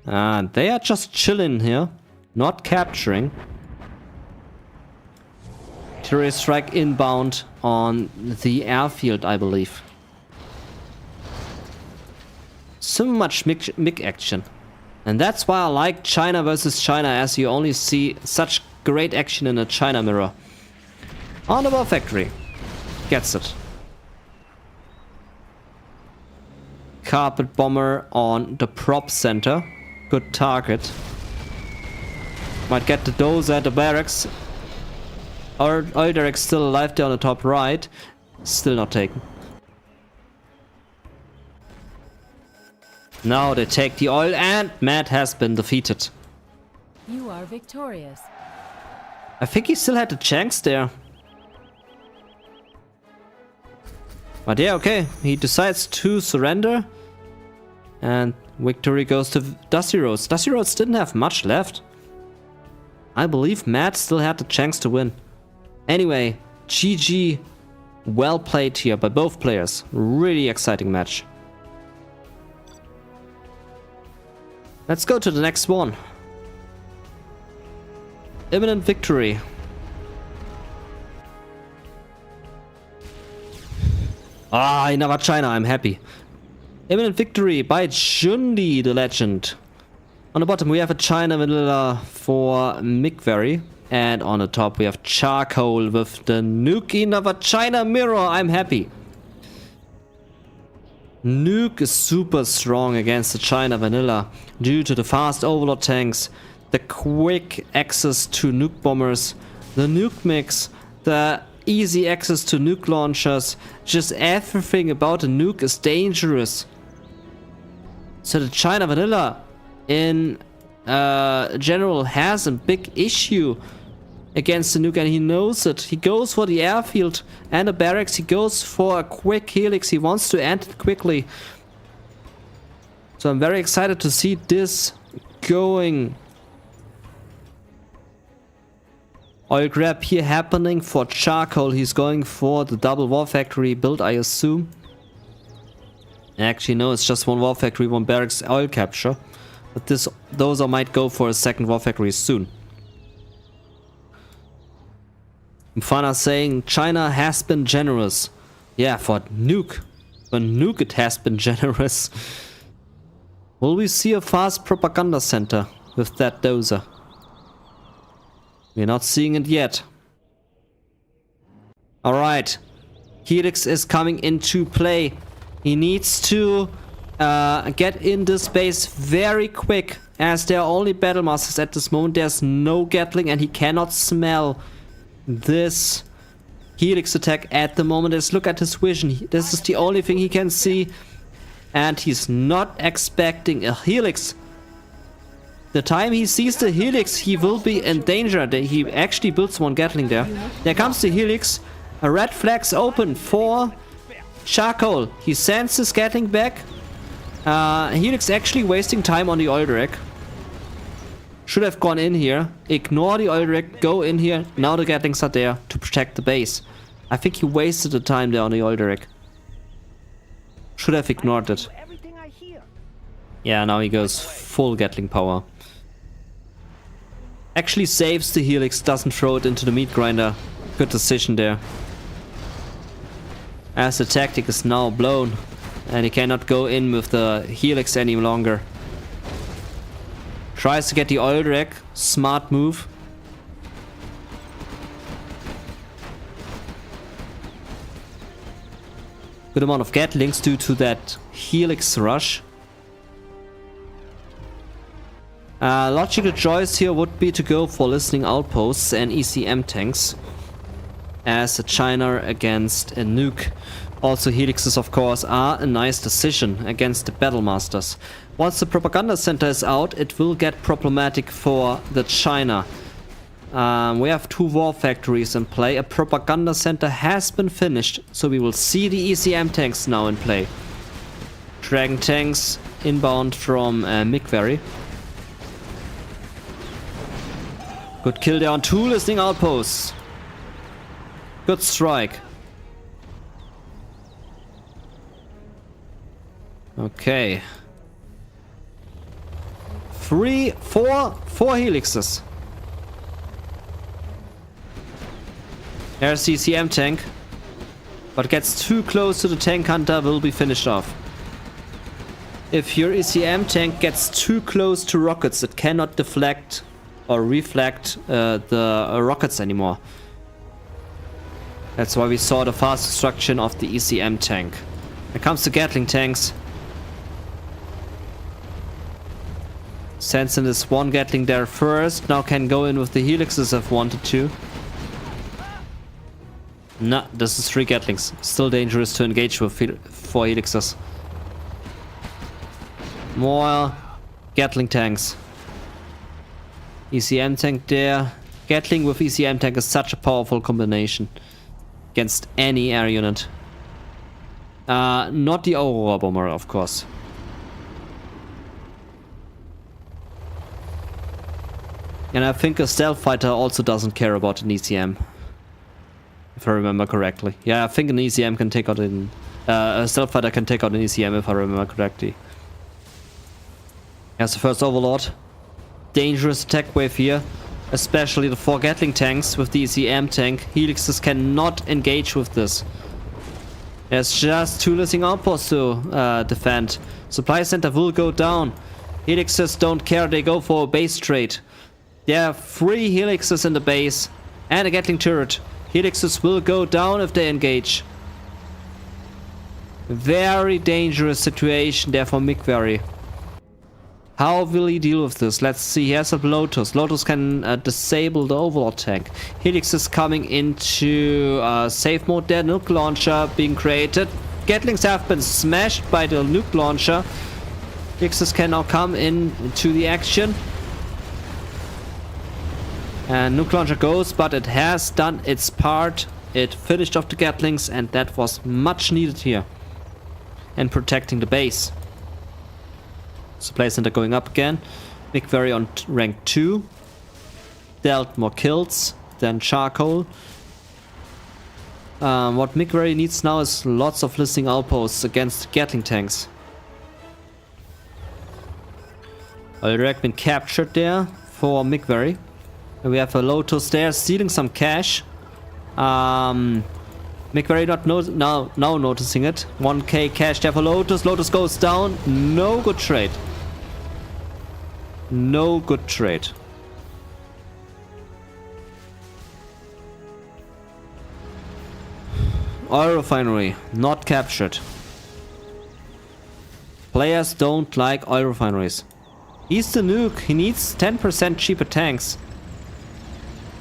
And they are just chilling here. Not capturing. Terrorist strike inbound on the airfield, I believe. So much MiG action. And that's why I like China versus China, as you only see such great action in a China mirror. On the War Factory. Gets it. Carpet bomber on the prop center. Good target. Might get the dozer at the barracks. Oil derrick's still alive there on the top right. Still not taken. Now they take the oil and Matt has been defeated. You are victorious. I think he still had the chance there. But yeah, okay. He decides to surrender. And victory goes to Dusty Rhodes. Dusty Rhodes didn't have much left. I believe Matt still had the chance to win. Anyway, GG. Well played here by both players. Really exciting match. Let's go to the next one. Imminent victory. Ah, another China, I'm happy. Imminent victory by Jundi, the legend. On the bottom we have a China vanilla for Migvery. And on the top we have Charcoal with the Nuke, another China mirror. I'm happy. Nuke is super strong against the China vanilla due to the fast overload tanks, the quick access to nuke bombers, the nuke mix, the easy access to nuke launchers. Just everything about a nuke is dangerous. So the China vanilla in general has a big issue against the nuke, and he knows it. He goes for the airfield and the barracks. He goes for a quick helix. He wants to end it quickly. So I'm very excited to see this going. Oil grab here happening for Charcoal. He's going for the double War Factory build, I assume. Actually, no, it's just one War Factory, one barracks oil capture. But those might go for a second War Factory soon. Mufana saying China has been generous. Yeah, for nuke. For nuke it has been generous. Will we see a fast propaganda center with that dozer? We're not seeing it yet. Alright. Helix is coming into play. He needs to get in this base very quick, as there are only Battlemasters at this moment. There's no Gatling and he cannot smell this Helix attack at the moment. Let's look at his vision. This is the only thing he can see, and he's not expecting a Helix. The time he sees the Helix, he will be in danger. He actually builds one Gatling there. There comes the Helix. A red flag's open for Charcoal. He sends his Gatling back. Helix actually wasting time on the oil derrick. Should have gone in here. Ignore the oil derrick. Go in here. Now the Gatlings are there to protect the base. I think he wasted the time there on the oil derrick. Should have ignored it. Yeah, now he goes full Gatling power. Actually saves the Helix. Doesn't throw it into the meat grinder. Good decision there. As the tactic is now blown. And he cannot go in with the Helix any longer. Tries to get the oil derrick. Smart move. Good amount of Gatlings due to that Helix rush. Logical choice here would be to go for listening outposts and ECM tanks as a China against a nuke. Also helixes, of course, are a nice decision against the battle masters. Once the propaganda center is out, it will get problematic for the China. We have 2 war factories in play. A propaganda center has been finished, so we will see the ECM tanks now in play. Dragon tanks inbound from Migvery. Good kill there on 2 listening outposts. Good strike. Okay. 4 helixes. There's the ECM tank. But gets too close to the tank hunter, will be finished off. If your ECM tank gets too close to rockets, it cannot deflect or reflect the rockets anymore. That's why we saw the fast destruction of the ECM tank. Here comes the Gatling tanks. Sends in this 1 Gatling there first. Now can go in with the helixes if wanted to. No, this is 3 Gatlings. Still dangerous to engage with 4 helixes. More Gatling tanks. ECM tank there. Gatling with ECM tank is such a powerful combination against any air unit. Not the Aurora bomber, of course. And I think a stealth fighter also doesn't care about an ECM. If I remember correctly. Yeah, I think an ECM can take out an... a stealth fighter can take out an ECM if I remember correctly. Here's the first Overlord. Dangerous attack wave here. Especially the 4 Gatling tanks with the ECM tank. Helixes cannot engage with this. There's just 2 listening outposts to defend. Supply center will go down. Helixes don't care, they go for a base trade. There are 3 helixes in the base and a Gatling turret. Helixes will go down if they engage. Very dangerous situation there for Migvery. How will he deal with this? Let's see. He has a Lotus. Lotus can disable the Overlord tank. Helix is coming into safe mode there. Nuke launcher being created. Gatlings have been smashed by the nuke launcher. Helixes can now come into the action. And nuke launcher goes, but it has done its part. It finished off the Gatlings, and that was much needed here. And protecting the base. Supply center going up again. Migvery on rank 2. Dealt more kills than Charcoal. What Migvery needs now is lots of listening outposts against Gatling tanks. Ulrich been captured there for Migvery. And we have a Lotus there stealing some cash. Migvery now noticing it. 1k cash there for Lotus. Lotus goes down. No good trade. No good trade. Oil refinery not captured. Players don't like oil refineries. He's the nuke. He needs 10% cheaper tanks.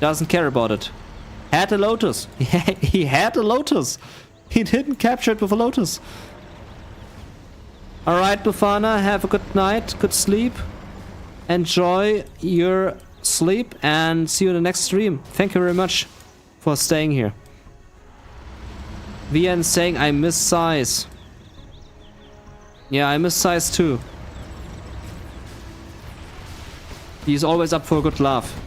Doesn't care about it. Had a Lotus. He had a Lotus. He didn't capture it with a Lotus. Alright, Bufana, have a good night. Good sleep. Enjoy your sleep and see you in the next stream. Thank you very much for staying here. VN saying I miss size. Yeah, I miss size too. He's always up for a good laugh.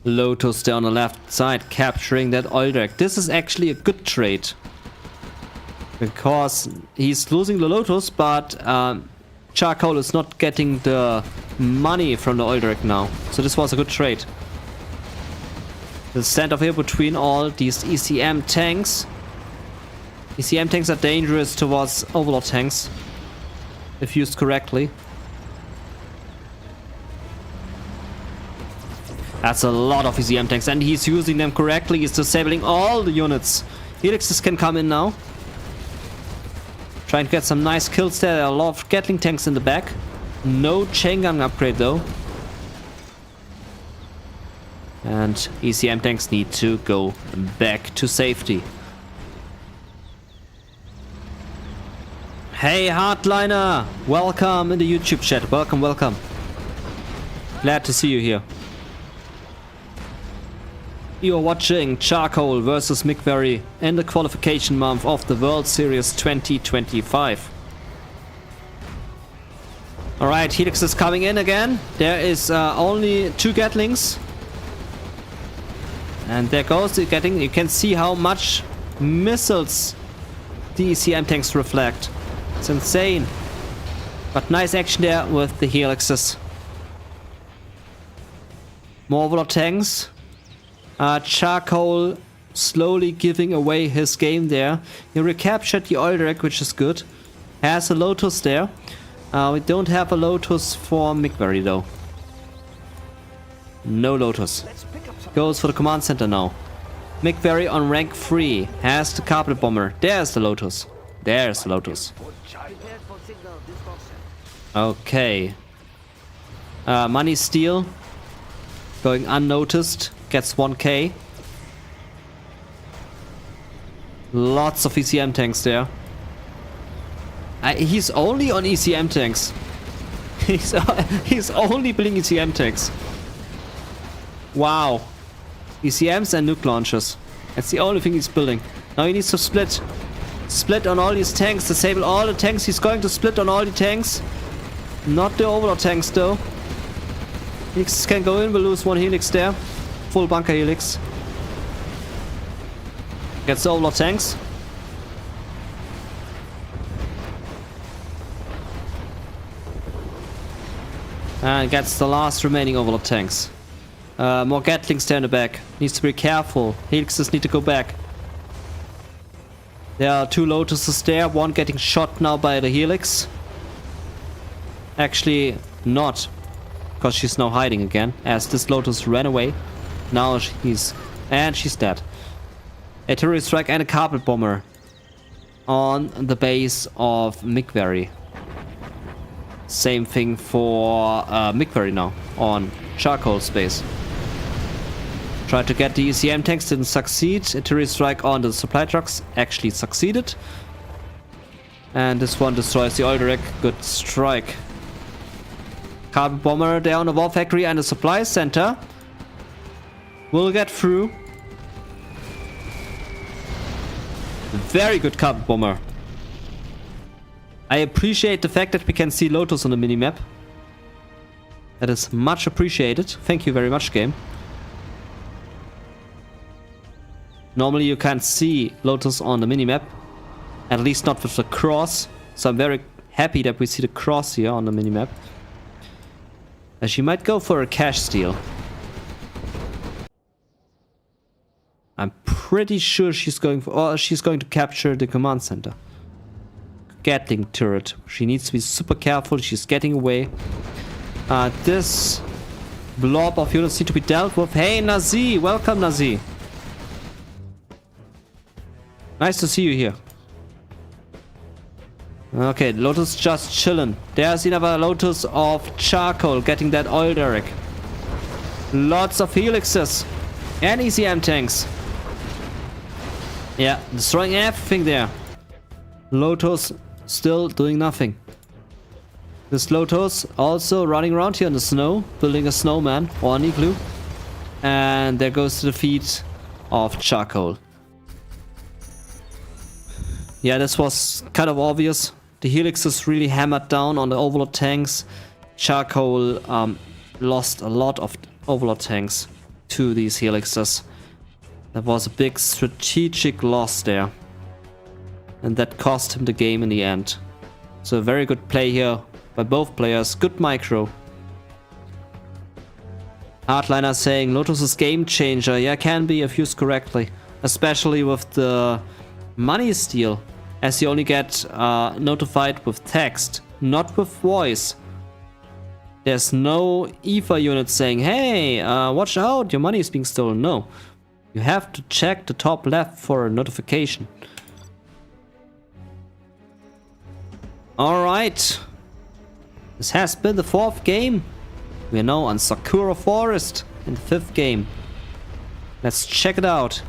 Lotus there on the left side, capturing that oil deck. This is actually a good trade. Because he's losing the Lotus, but Charcoal is not getting the money from the oil deck now. So this was a good trade. The standoff here between all these ECM tanks. ECM tanks are dangerous towards Overlord tanks, if used correctly. That's a lot of ECM tanks, and he's using them correctly. He's disabling all the units. Helixes can come in now. Trying to get some nice kills there. There are a lot of Gatling tanks in the back. No chain gun upgrade though. And ECM tanks need to go back to safety. Hey Hardliner! Welcome in the YouTube chat. Welcome, welcome. Glad to see you here. You're watching Charcoal versus McVery in the qualification month of the World Series 2025. Alright, Helix is coming in again. There is only 2 Gatlings. And there goes the Gatling. You can see how much missiles the ECM tanks reflect. It's insane. But nice action there with the Helixes. More Overlord tanks. Charcoal slowly giving away his game there. He recaptured the oil rig, which is good. Has a Lotus there. We don't have a Lotus for McVery though. No Lotus. Goes for the command center now. McVery on rank 3 has the carpet bomber. There's the Lotus. There's the Lotus. Okay. Money steal. Going unnoticed. Gets 1k. Lots of ECM tanks there. He's only on ECM tanks. He's only building ECM tanks. Wow. ECMs and nuke launchers. That's the only thing he's building. Now he needs to split. Split on all these tanks. Disable all the tanks. He's going to split on all the tanks. Not the Overlord tanks though. Helix can go in. We'll lose 1 Helix there. Full bunker Helix. Gets the Overlord tanks. And gets the last remaining Overlord tanks. More Gatlings there in the back. Needs to be careful. Helixes need to go back. There are 2 Lotuses there. 1 getting shot now by the Helix. Actually, not. Because she's now hiding again. As this Lotus ran away. Now she's dead. Artillery strike and a carpet bomber on the base of McVery. Same thing for McVery now on Charcoal space. Tried to get the ECM tanks, didn't succeed. Artillery strike on the supply trucks actually succeeded. And this one destroys the oil rig. Good strike. Carpet bomber there on the war factory and the supply center. We'll get through. Very good carpet bomber. I appreciate the fact that we can see Lotus on the minimap. That is much appreciated. Thank you very much, game. Normally you can't see Lotus on the minimap. At least not with the cross. So I'm very happy that we see the cross here on the minimap. And she might go for a cash steal. I'm pretty sure she's going for, or she's going to capture the command center. Gatling turret. She needs to be super careful. She's getting away. This blob of units need to be dealt with. Hey Nazi, welcome Nazi. Nice to see you here. Okay, Lotus just chilling. There's another Lotus of Charcoal getting that oil derrick. Lots of Helixes and ECM tanks. Yeah, destroying everything there. Lotus still doing nothing. This Lotus also running around here in the snow, building a snowman or an igloo. And there goes the defeat of Charcoal. Yeah, this was kind of obvious. The Helix is really hammered down on the Overlord tanks. Charcoal lost a lot of Overlord tanks to these Helixes. That was a big strategic loss there. And that cost him the game in the end. So a very good play here by both players. Good micro. Hardliner saying Lotus is game changer. Yeah, can be if used correctly. Especially with the money steal. As you only get notified with text, not with voice. There's no EVA unit saying, hey, watch out, your money is being stolen. No. You have to check the top left for a notification. Alright. This has been the 4th game. We are now on Sakura Forest in the 5th game. Let's check it out.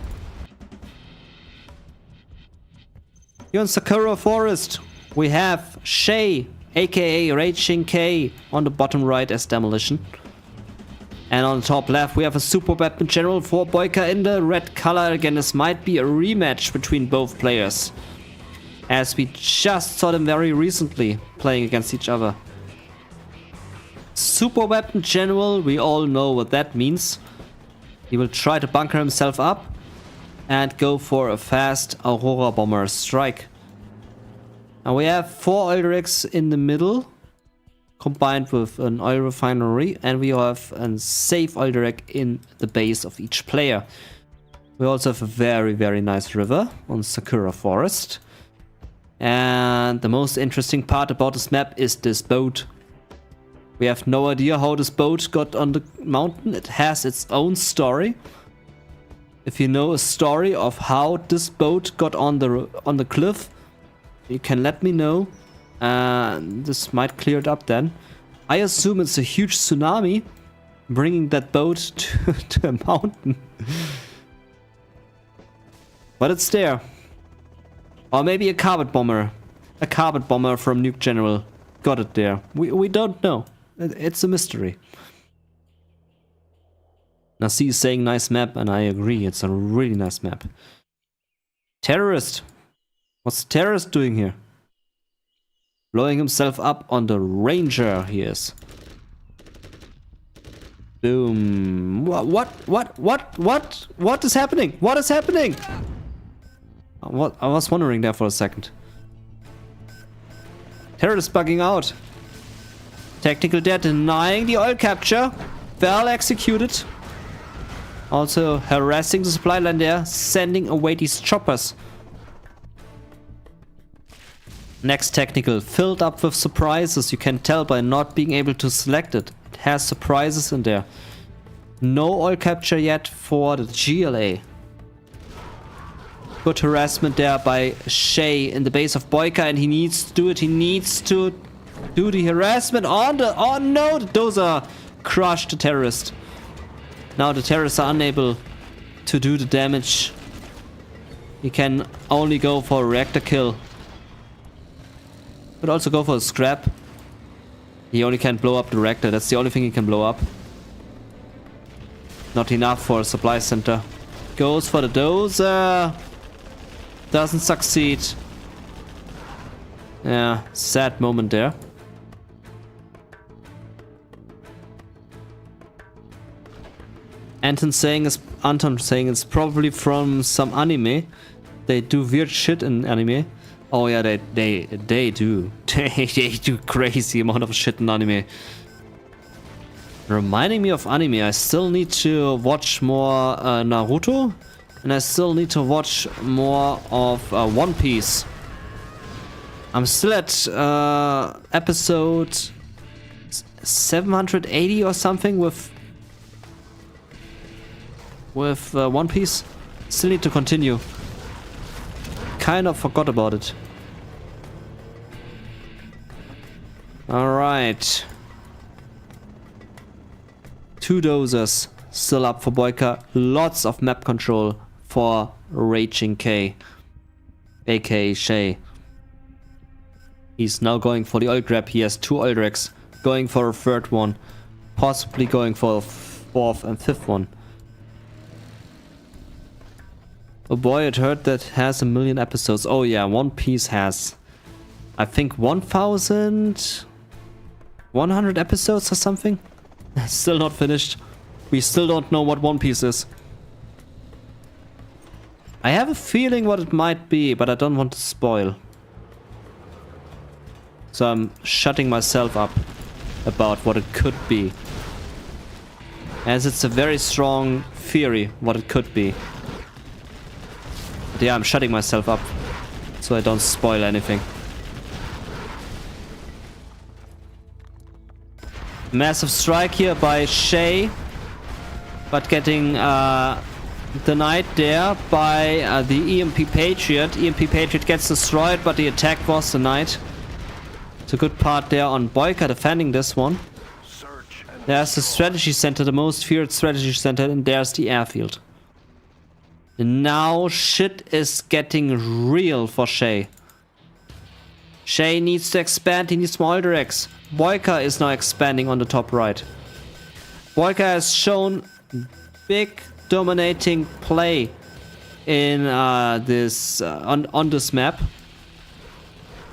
Here on Sakura Forest, we have Shay, aka Raging K, on the bottom right as Demolition. And on the top left, we have a Super Weapon General for Boyka in the red color. Again, this might be a rematch between both players, as we just saw them very recently playing against each other. Super Weapon General, we all know what that means. He will try to bunker himself up and go for a fast Aurora Bomber strike. Now we have 4 oil rigs in the middle, combined with an oil refinery, and we have a safe oil rig in the base of each player. We also have a very, very nice river on Sakura Forest. And the most interesting part about this map is this boat. We have no idea how this boat got on the mountain. It has its own story. If you know a story of how this boat got on the cliff, you can let me know. This might clear it up then. I assume it's a huge tsunami bringing that boat to a mountain. But it's there. Or maybe a carpet bomber. A carpet bomber from Nuke General got it there. We don't know. It's a mystery. Nasi is saying nice map, and I agree. It's a really nice map. Terrorist. What's the terrorist doing here? Blowing himself up on the Ranger he is. Boom. What is happening? What is happening? I was wondering there for a second. Terrorist bugging out. Technical debt denying the oil capture. Well executed. Also harassing the supply line there, sending away these choppers. Next technical, filled up with surprises. You can tell by not being able to select it. It has surprises in there. No oil capture yet for the GLA. Good harassment there by Shay in the base of Boyka, and he needs to do it. He needs to do the harassment on the... Oh no, those are crushed the terrorist. Now the terrorists are unable to do the damage. He can only go for a reactor kill. Could also go for a scrap. He only can blow up the reactor. That's the only thing he can blow up. Not enough for a supply center. Goes for the dozer. Doesn't succeed. Yeah, sad moment there. Anton saying it's probably from some anime. They do weird shit in anime. Oh yeah, they do. They do crazy amount of shit in anime. Reminding me of anime, I still need to watch more Naruto, and I still need to watch more of One Piece. I'm still at episode 780 or something with One Piece. Still need to continue. Kind of forgot about it. Alright. 2 dozers still up for Boyka. Lots of map control for Raging K, aka Shay. He's now going for the oil grab. He has 2 oil rigs. Going for a 3rd one. Possibly going for a 4th and 5th one. Oh boy, it heard that has 1 million episodes. Oh yeah, One Piece has, I think, 1,100 episodes or something. Still not finished. We still don't know what One Piece is. I have a feeling what it might be, but I don't want to spoil. So I'm shutting myself up about what it could be, as it's a very strong theory what it could be. But yeah, I'm shutting myself up so I don't spoil anything. Massive strike here by Shay, but getting denied there by the EMP Patriot. EMP Patriot gets destroyed, but the attack was denied. It's a good part there on Boyka defending this one. There's the strategy center, the most feared strategy center, and there's the airfield. And now shit is getting real for Shay. Shay needs to expand, he needs more Alderax. Boyka is now expanding on the top right. Boyka has shown big dominating play in this on this map.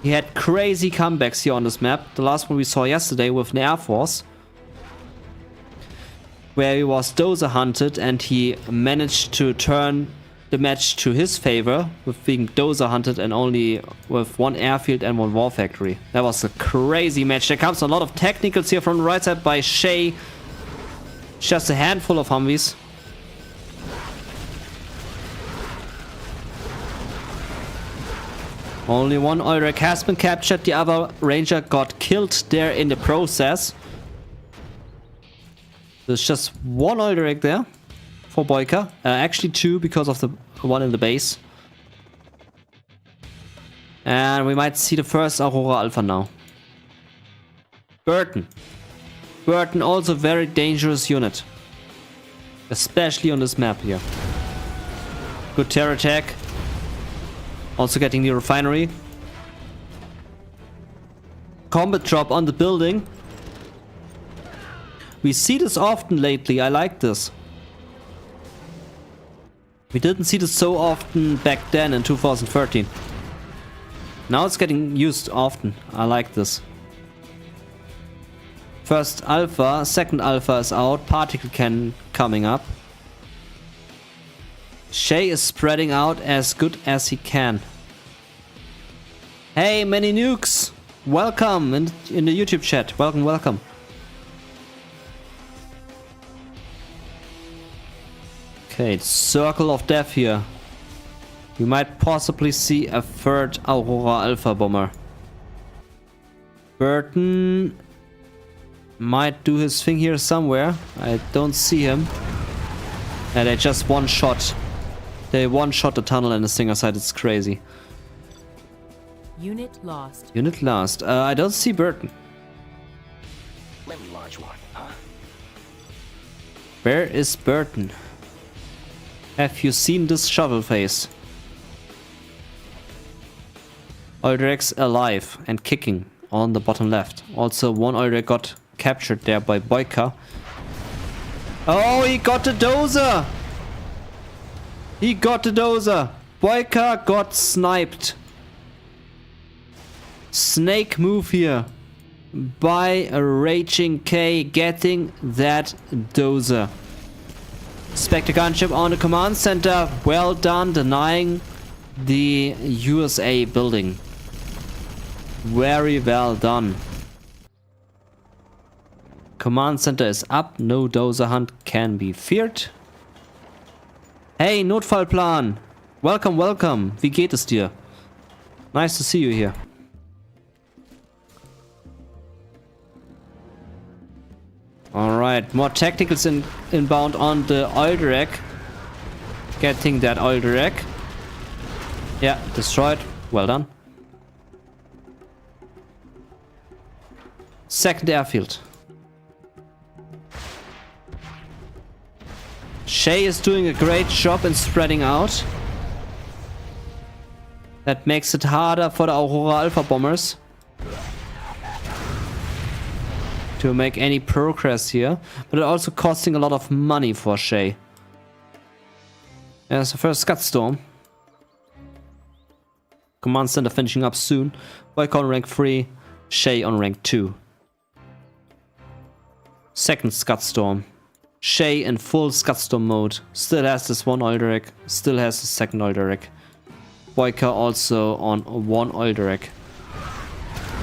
He had crazy comebacks here on this map. The last one we saw yesterday with the Air Force, where he was dozer hunted and he managed to turn the match to his favor with being dozer hunted and only with one airfield and one war factory. That was a crazy match. There comes a lot of technicals here from the right side by Shay. Just a handful of Humvees. Only one Alderac has been captured. The other Ranger got killed there in the process. There's just one Alderac there for Boyka. Actually two because of the one in the base. And we might see the first Aurora Alpha now. Burton. Burton also very dangerous unit. Especially on this map here. Good terror attack. Also getting the refinery. Combat drop on the building. We see this often lately. I like this. We didn't see this so often back then in 2013. Now it's getting used often. I like this. First Alpha, second Alpha is out. Particle cannon coming up. Shay is spreading out as good as he can. Hey, many nukes! Welcome in the YouTube chat. Welcome, welcome. Okay, circle of death here. We might possibly see a third Aurora Alpha bomber. Burton might do his thing here somewhere. I don't see him. And they just one-shot. They one-shot the tunnel and the Stinger side. It's crazy. Unit lost. Unit lost. I don't see Burton. Let me launch one, huh? Where is Burton? Have you seen this shovel face? Alderax alive and kicking on the bottom left. Also, one Alderac got captured there by Boyka. Oh, he got the dozer! He got the dozer! Boyka got sniped. Snake move here by a Raging K getting that dozer. Spectre gunship on the command center. Well done, denying the USA building. Very well done. Command center is up. No dozer hunt can be feared. Hey, Notfallplan. Welcome, welcome. Wie geht es dir? Nice to see you here. Alright, more tacticals inbound on the Alderac. Getting that Alderac. Yeah, destroyed. Well done. Second airfield. Shay is doing a great job in spreading out. That makes it harder for the Aurora Alpha bombers to make any progress here, but it also costing a lot of money for Shay. There's the first Scud Storm. Command center finishing up soon. Boyka on rank 3, Shay on rank 2. Second Scud Storm. Shay in full Scud Storm mode. Still has this one Alderac. Still has the second Alderac. Boyka also on one Alderac.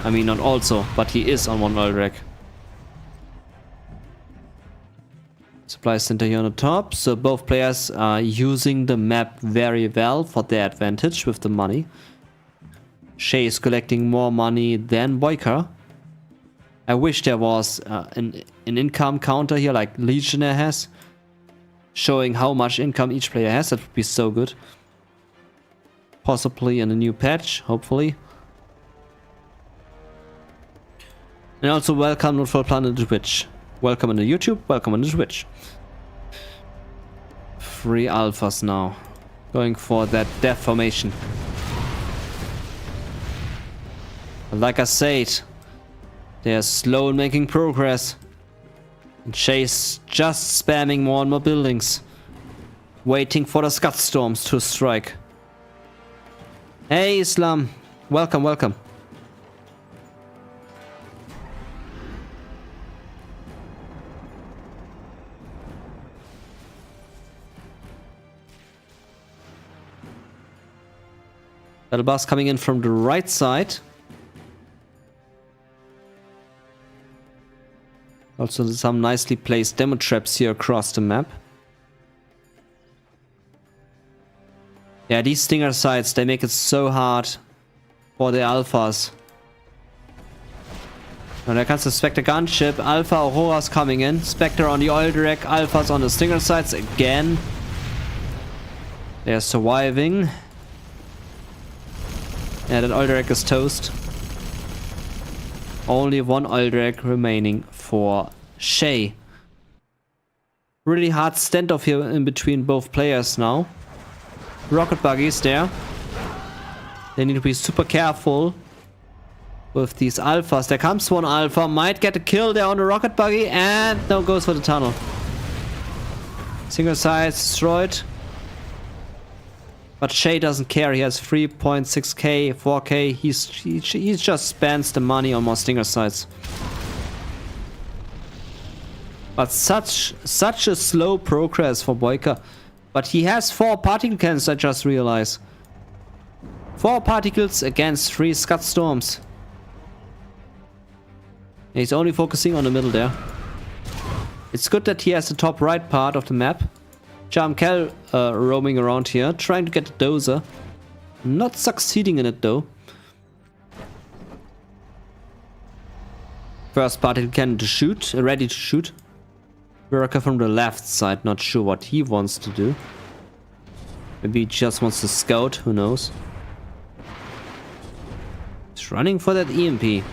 I mean, not also, but he is on one Alderac. Supply center here on the top. So both players are using the map very well for their advantage with the money. Shay is collecting more money than Boyka. I wish there was an income counter here like Legionnaire has, showing how much income each player has. That would be so good. Possibly in a new patch, hopefully. And also welcome not for Planet to Twitch. Welcome on the YouTube, welcome on the Twitch. 3 alphas now. Going for that death formation. Like I said, they're slow in making progress. And Chase just spamming more and more buildings. Waiting for the Scud Storms to strike. Hey Islam, welcome, welcome. Battle bus coming in from the right side. Also some nicely placed demo traps here across the map. Yeah, these stinger sites, they make it so hard for the alphas. And there comes the Spectre gunship. Alpha Aurora's coming in. Spectre on the oil direct. Alphas on the stinger sites again. They're surviving. Yeah, that oil direct is toast. Only 1 oil direct remaining for Shay. Really hard standoff here in between both players now. Rocket buggies there. They need to be super careful with these alphas. There comes 1 alpha. Might get a kill there on the rocket buggy. And no, goes for the tunnel. Single sides destroyed. But Shay doesn't care. He has 3.6k, 4k. He just spends the money on more stinger sites. But such a slow progress for Boyka. But he has 4 particle cannons, I just realized. 4 particles against 3 Scud Storms. He's only focusing on the middle there. It's good that he has the top right part of the map. Jamkel roaming around here, trying to get the dozer. Not succeeding in it though. First particle cannon to shoot, ready to shoot. Worker from the left side, not sure what he wants to do. Maybe he just wants to scout, who knows. He's running for that EMP.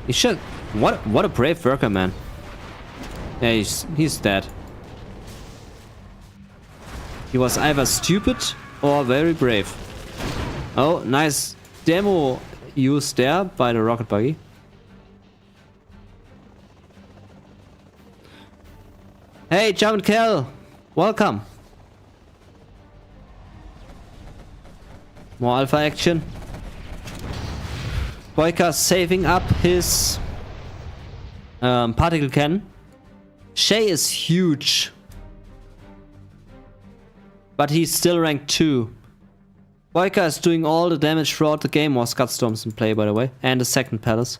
He should... What a brave worker, man. Yeah, he's dead. He was either stupid or very brave. Oh, nice demo used there by the rocket buggy. Hey, German Kell! Welcome! More alpha action. Boyka saving up his particle cannon. Shay is huge. But he's still ranked 2. Boyka is doing all the damage throughout the game. More Scud Storms in play, by the way. And the second palace.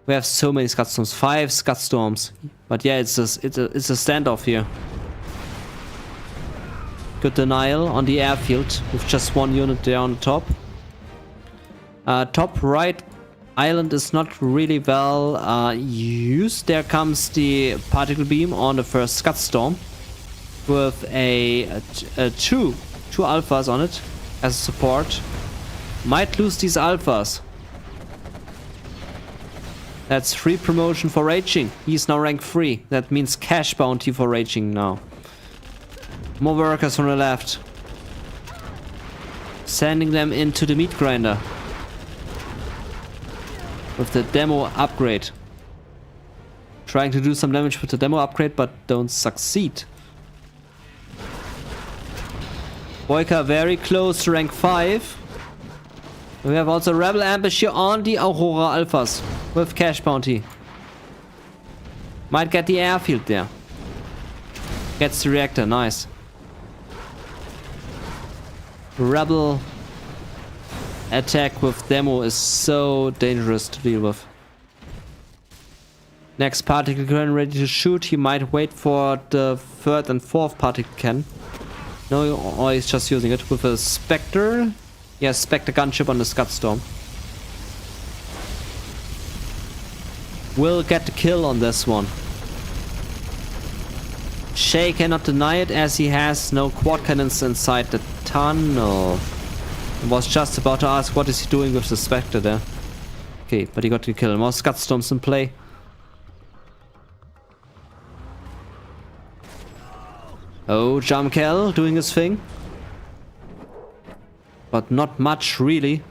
We have so many Scud Storms. 5 Scud Storms. But yeah, it's a standoff here. Good denial on the airfield with just 1 unit there on the top. Top right island is not really well used. There comes the particle beam on the first Scud Storm with two alphas on it as support. Might lose these alphas. That's free promotion for raging. He's now rank 3. That means cash bounty for raging now. More workers from the left. Sending them into the meat grinder. With the demo upgrade. Trying to do some damage with the demo upgrade, but don't succeed. Boyka very close to rank 5. We have also Rebel Ambush here on the Aurora Alphas with cash bounty. Might get the airfield there. Gets the reactor, nice. Rebel attack with demo is so dangerous to deal with. Next particle cannon ready to shoot. He might wait for the 3rd and 4th particle cannon. No, or he's just using it with a Spectre. Yeah, Spectre gunship on the Scud Storm. Will get the kill on this one. Shay cannot deny it as he has no quad cannons inside the tunnel. I was just about to ask what is he doing with the Spectre there. Okay, but he got to kill. More Scud Storms in play. Oh, Jamkel doing his thing. But not much, really.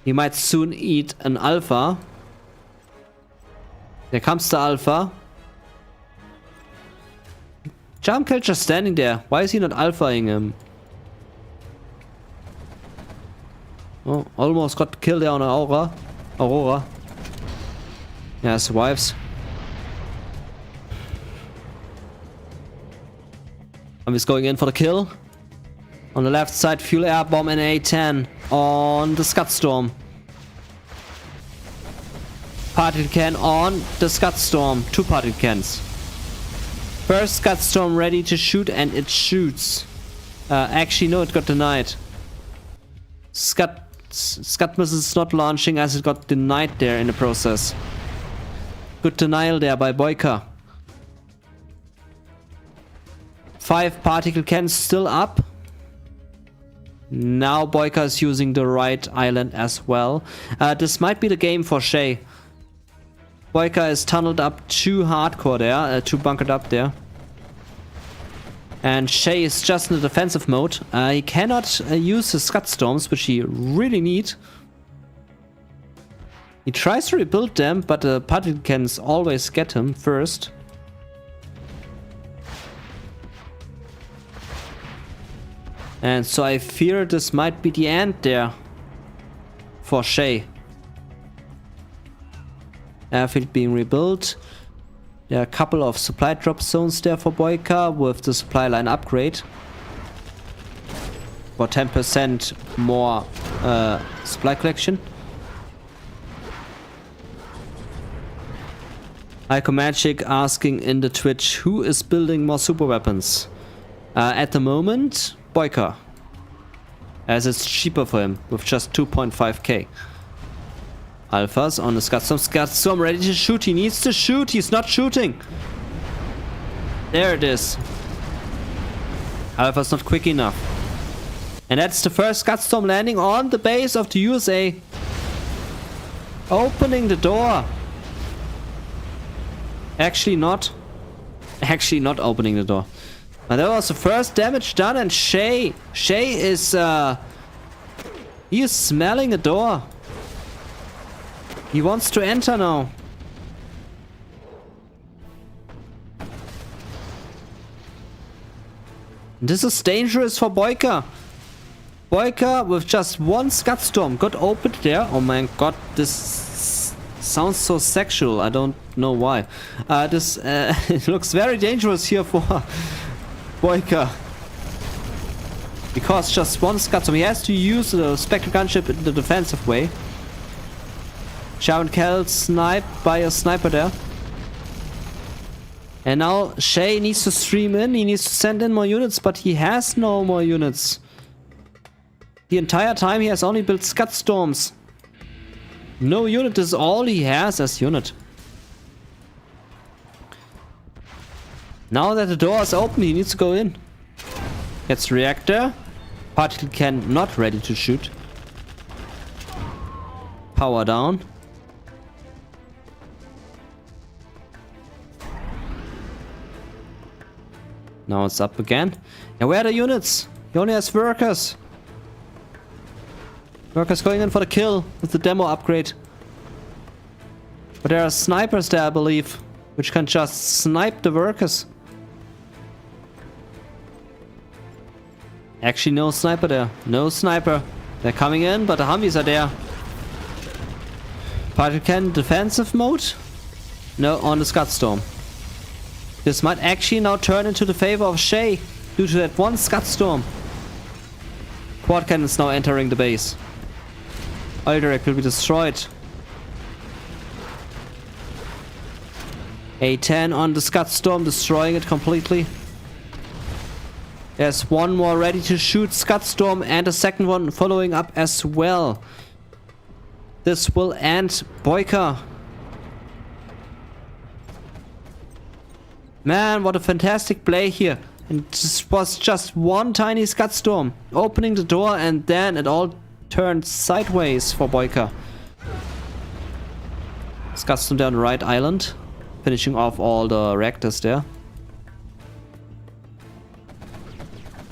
He might soon eat an Alpha. There comes the Alpha. Jamkel just standing there. Why is he not alphaing him? Oh, almost got killed there on Aurora. Yeah, survives. And he's going in for the kill. On the left side, fuel air bomb and A10 on the Scud Storm. Particle can on the Scud Storm. 2 particle cans. First Scud Storm ready to shoot, and it shoots. Actually, no, it got denied. Scud missile is not launching as it got denied there in the process. Good denial there by Boyka. 5 particle cans still up. Now Boyka is using the right island as well. This might be the game for Shay. Boyka is tunneled up too hardcore there, too bunkered up there. And Shay is just in the defensive mode. He cannot use his Scud Storms, which he really need. He tries to rebuild them, but the particle cans always get him first. And so I fear this might be the end there for Shay. Airfield being rebuilt. There are a couple of supply drop zones there for Boyka with the supply line upgrade. For 10% more supply collection. Ico Magic asking in the Twitch, who is building more super weapons? At the moment, Boyka. As it's cheaper for him with just 2.5k. Alphas on the Scud Storm. Scud Storm ready to shoot. He needs to shoot. He's not shooting. There it is. Alpha's not quick enough. And that's the first Scud Storm landing on the base of the USA. Opening the door. Actually not opening the door. But that was the first damage done, and Shay is he is smelling a door. He wants to enter now. This is dangerous for Boyka. Boyka with just 1 Scud Storm got opened there. Oh my god, this sounds so sexual. I don't know why. This it looks very dangerous here for Boyka. Because just 1 Scud Storm. He has to use the Spectral Gunship in the defensive way. Sharon Kell sniped by a sniper there. And now Shay needs to stream in. He needs to send in more units, but he has no more units. The entire time he has only built Scud Storms. No unit is all he has as unit. Now that the door is open, he needs to go in. Gets reactor. Particle can not ready to shoot. Power down. Now it's up again. And where are the units? He only has workers. Workers going in for the kill with the demo upgrade. But there are snipers there, I believe, which can just snipe the workers. Actually, no sniper there. No sniper. They're coming in, but the Humvees are there. Particle can defensive mode? No, on the Scud Storm. This might actually now turn into the favor of Shay due to that 1 Scud Storm. Quad cannon is now entering the base. Oil direct will be destroyed. A10 on the Scud Storm, destroying it completely. There's 1 more ready to shoot Scud Storm and a second one following up as well. This will end Boyka. Man, what a fantastic play here. And this was just 1 tiny Scud Storm opening the door, and then it all turned sideways for Boyka. Scuds them down the right island, finishing off all the reactors there.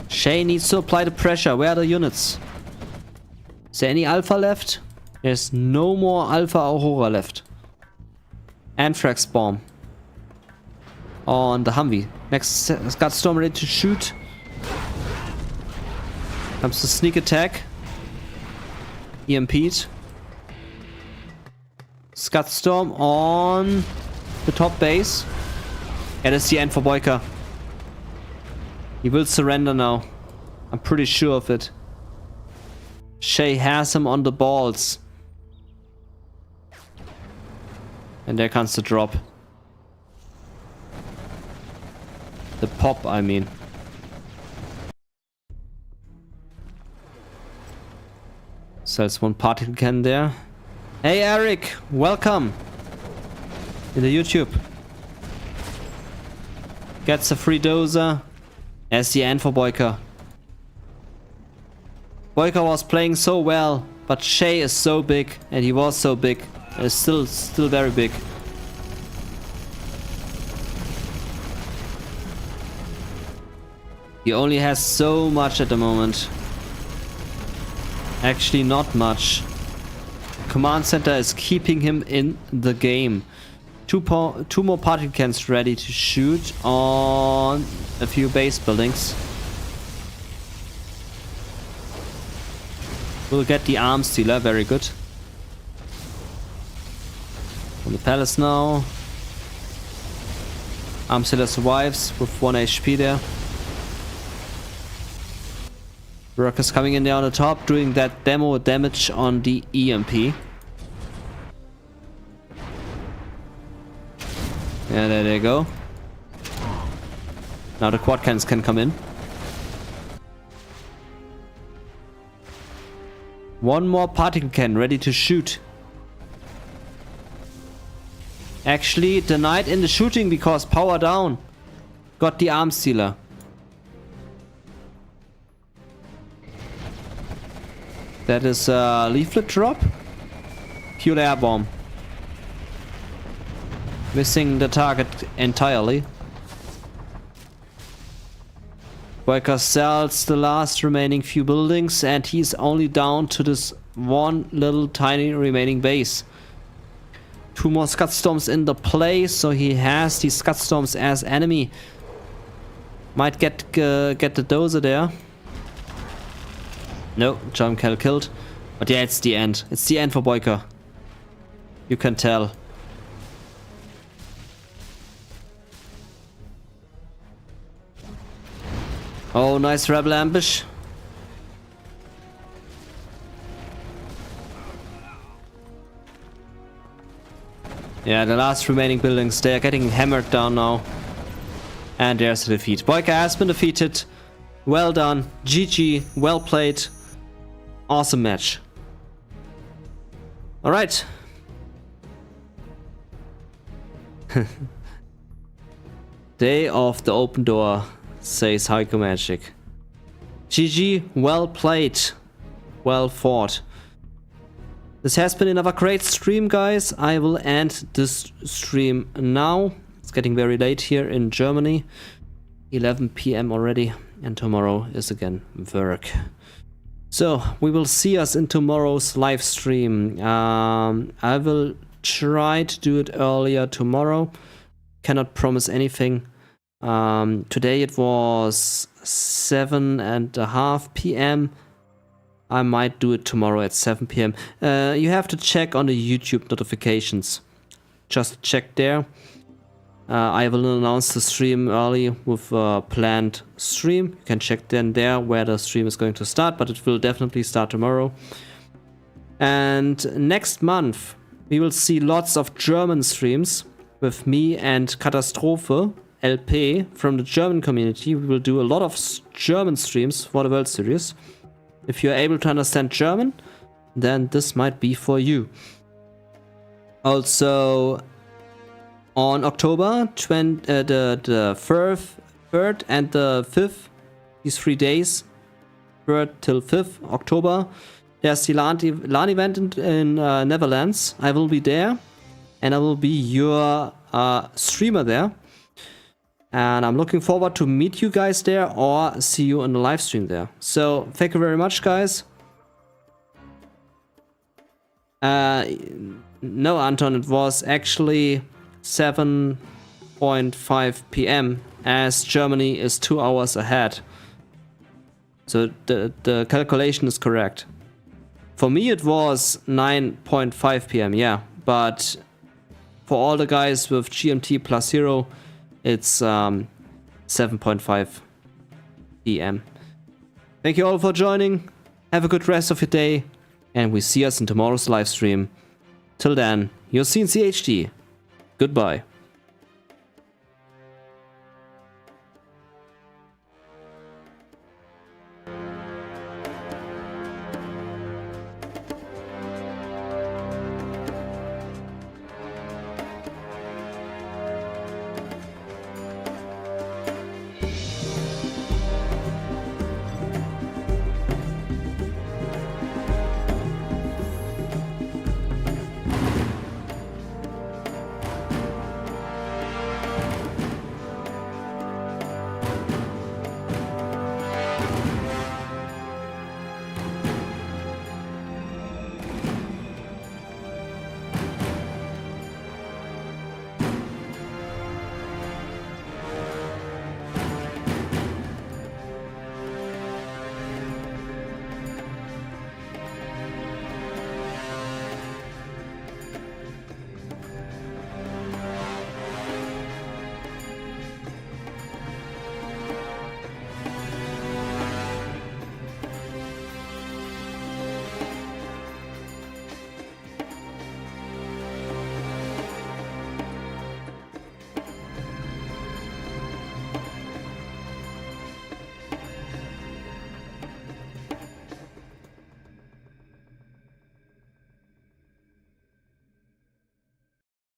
Shay needs to apply the pressure. Where are the units? Is there any Alpha left? There's no more Alpha Aurora left. Anthrax bomb on the Humvee. Next Scud Storm ready to shoot. Comes the sneak attack. EMP'd. Scud Storm on the top base. It is the end for Boyka. He will surrender now. I'm pretty sure of it. Shay has him on the balls. And there comes the drop. The pop, I mean. So there's one particle can there. Hey Eric, welcome in the YouTube. Gets a free dozer. As the end for Boyka. Boyka was playing so well, but Shay is so big, and he was so big, and is still very big. He only has so much at the moment. Actually, not much. Command center is keeping him in the game. Two more particle cans ready to shoot on a few base buildings. We'll get the arms dealer, very good. On the palace now. Arms dealer survives with 1 HP there. Workers coming in there on the top, doing that demo damage on the EMP. Yeah, there they go. Now the quad cans can come in. One more particle can ready to shoot. Actually denied in the shooting because power down. Got the arms dealer. That is a leaflet drop. Pure air bomb. Missing the target entirely. Boyka sells the last remaining few buildings and he's only down to this one little tiny remaining base. 2 more Scud Storms in the play, so he has these Scud Storms as enemy. Might get the dozer there. No, Jump Cal killed. But yeah, it's the end. It's the end for Boyka. You can tell. Oh, nice rebel ambush. Yeah, the last remaining buildings, they are getting hammered down now. And there's the defeat. Boyka has been defeated. Well done. GG. Well played. Awesome match. Alright. Day of the open door, says Heiko Magic. GG, well played. Well fought. This has been another great stream, guys. I will end this stream now. It's getting very late here in Germany. 11 PM already. And tomorrow is again work. So, we will see us in tomorrow's live stream. I will try to do it earlier tomorrow. Cannot promise anything. Today it was 7:30 PM. I might do it tomorrow at 7 PM. You have to check on the YouTube notifications. Just check there. I will announce the stream early with a planned stream. You can check then there where the stream is going to start, but it will definitely start tomorrow. And next month we will see lots of German streams with me and Katastrophe LP from the German community. We will do a lot of German streams for the World Series. If you're able to understand German, then this might be for you. Also, on October the 3rd and the 5th, these 3 days, 3rd till 5th October, there's the LAN event in Netherlands. I will be there, and I will be your streamer there. And I'm looking forward to meet you guys there or see you in the live stream there. So thank you very much, guys. No, Anton, it was actually 7:05 p.m. as Germany is 2 hours ahead. So the calculation is correct. For me it was 9:05 p.m. yeah, but for all the guys with GMT +0, it's 7:05 p.m. Thank you all for joining. Have a good rest of your day, and we see us in tomorrow's live stream. Till then, your cncHD. Goodbye.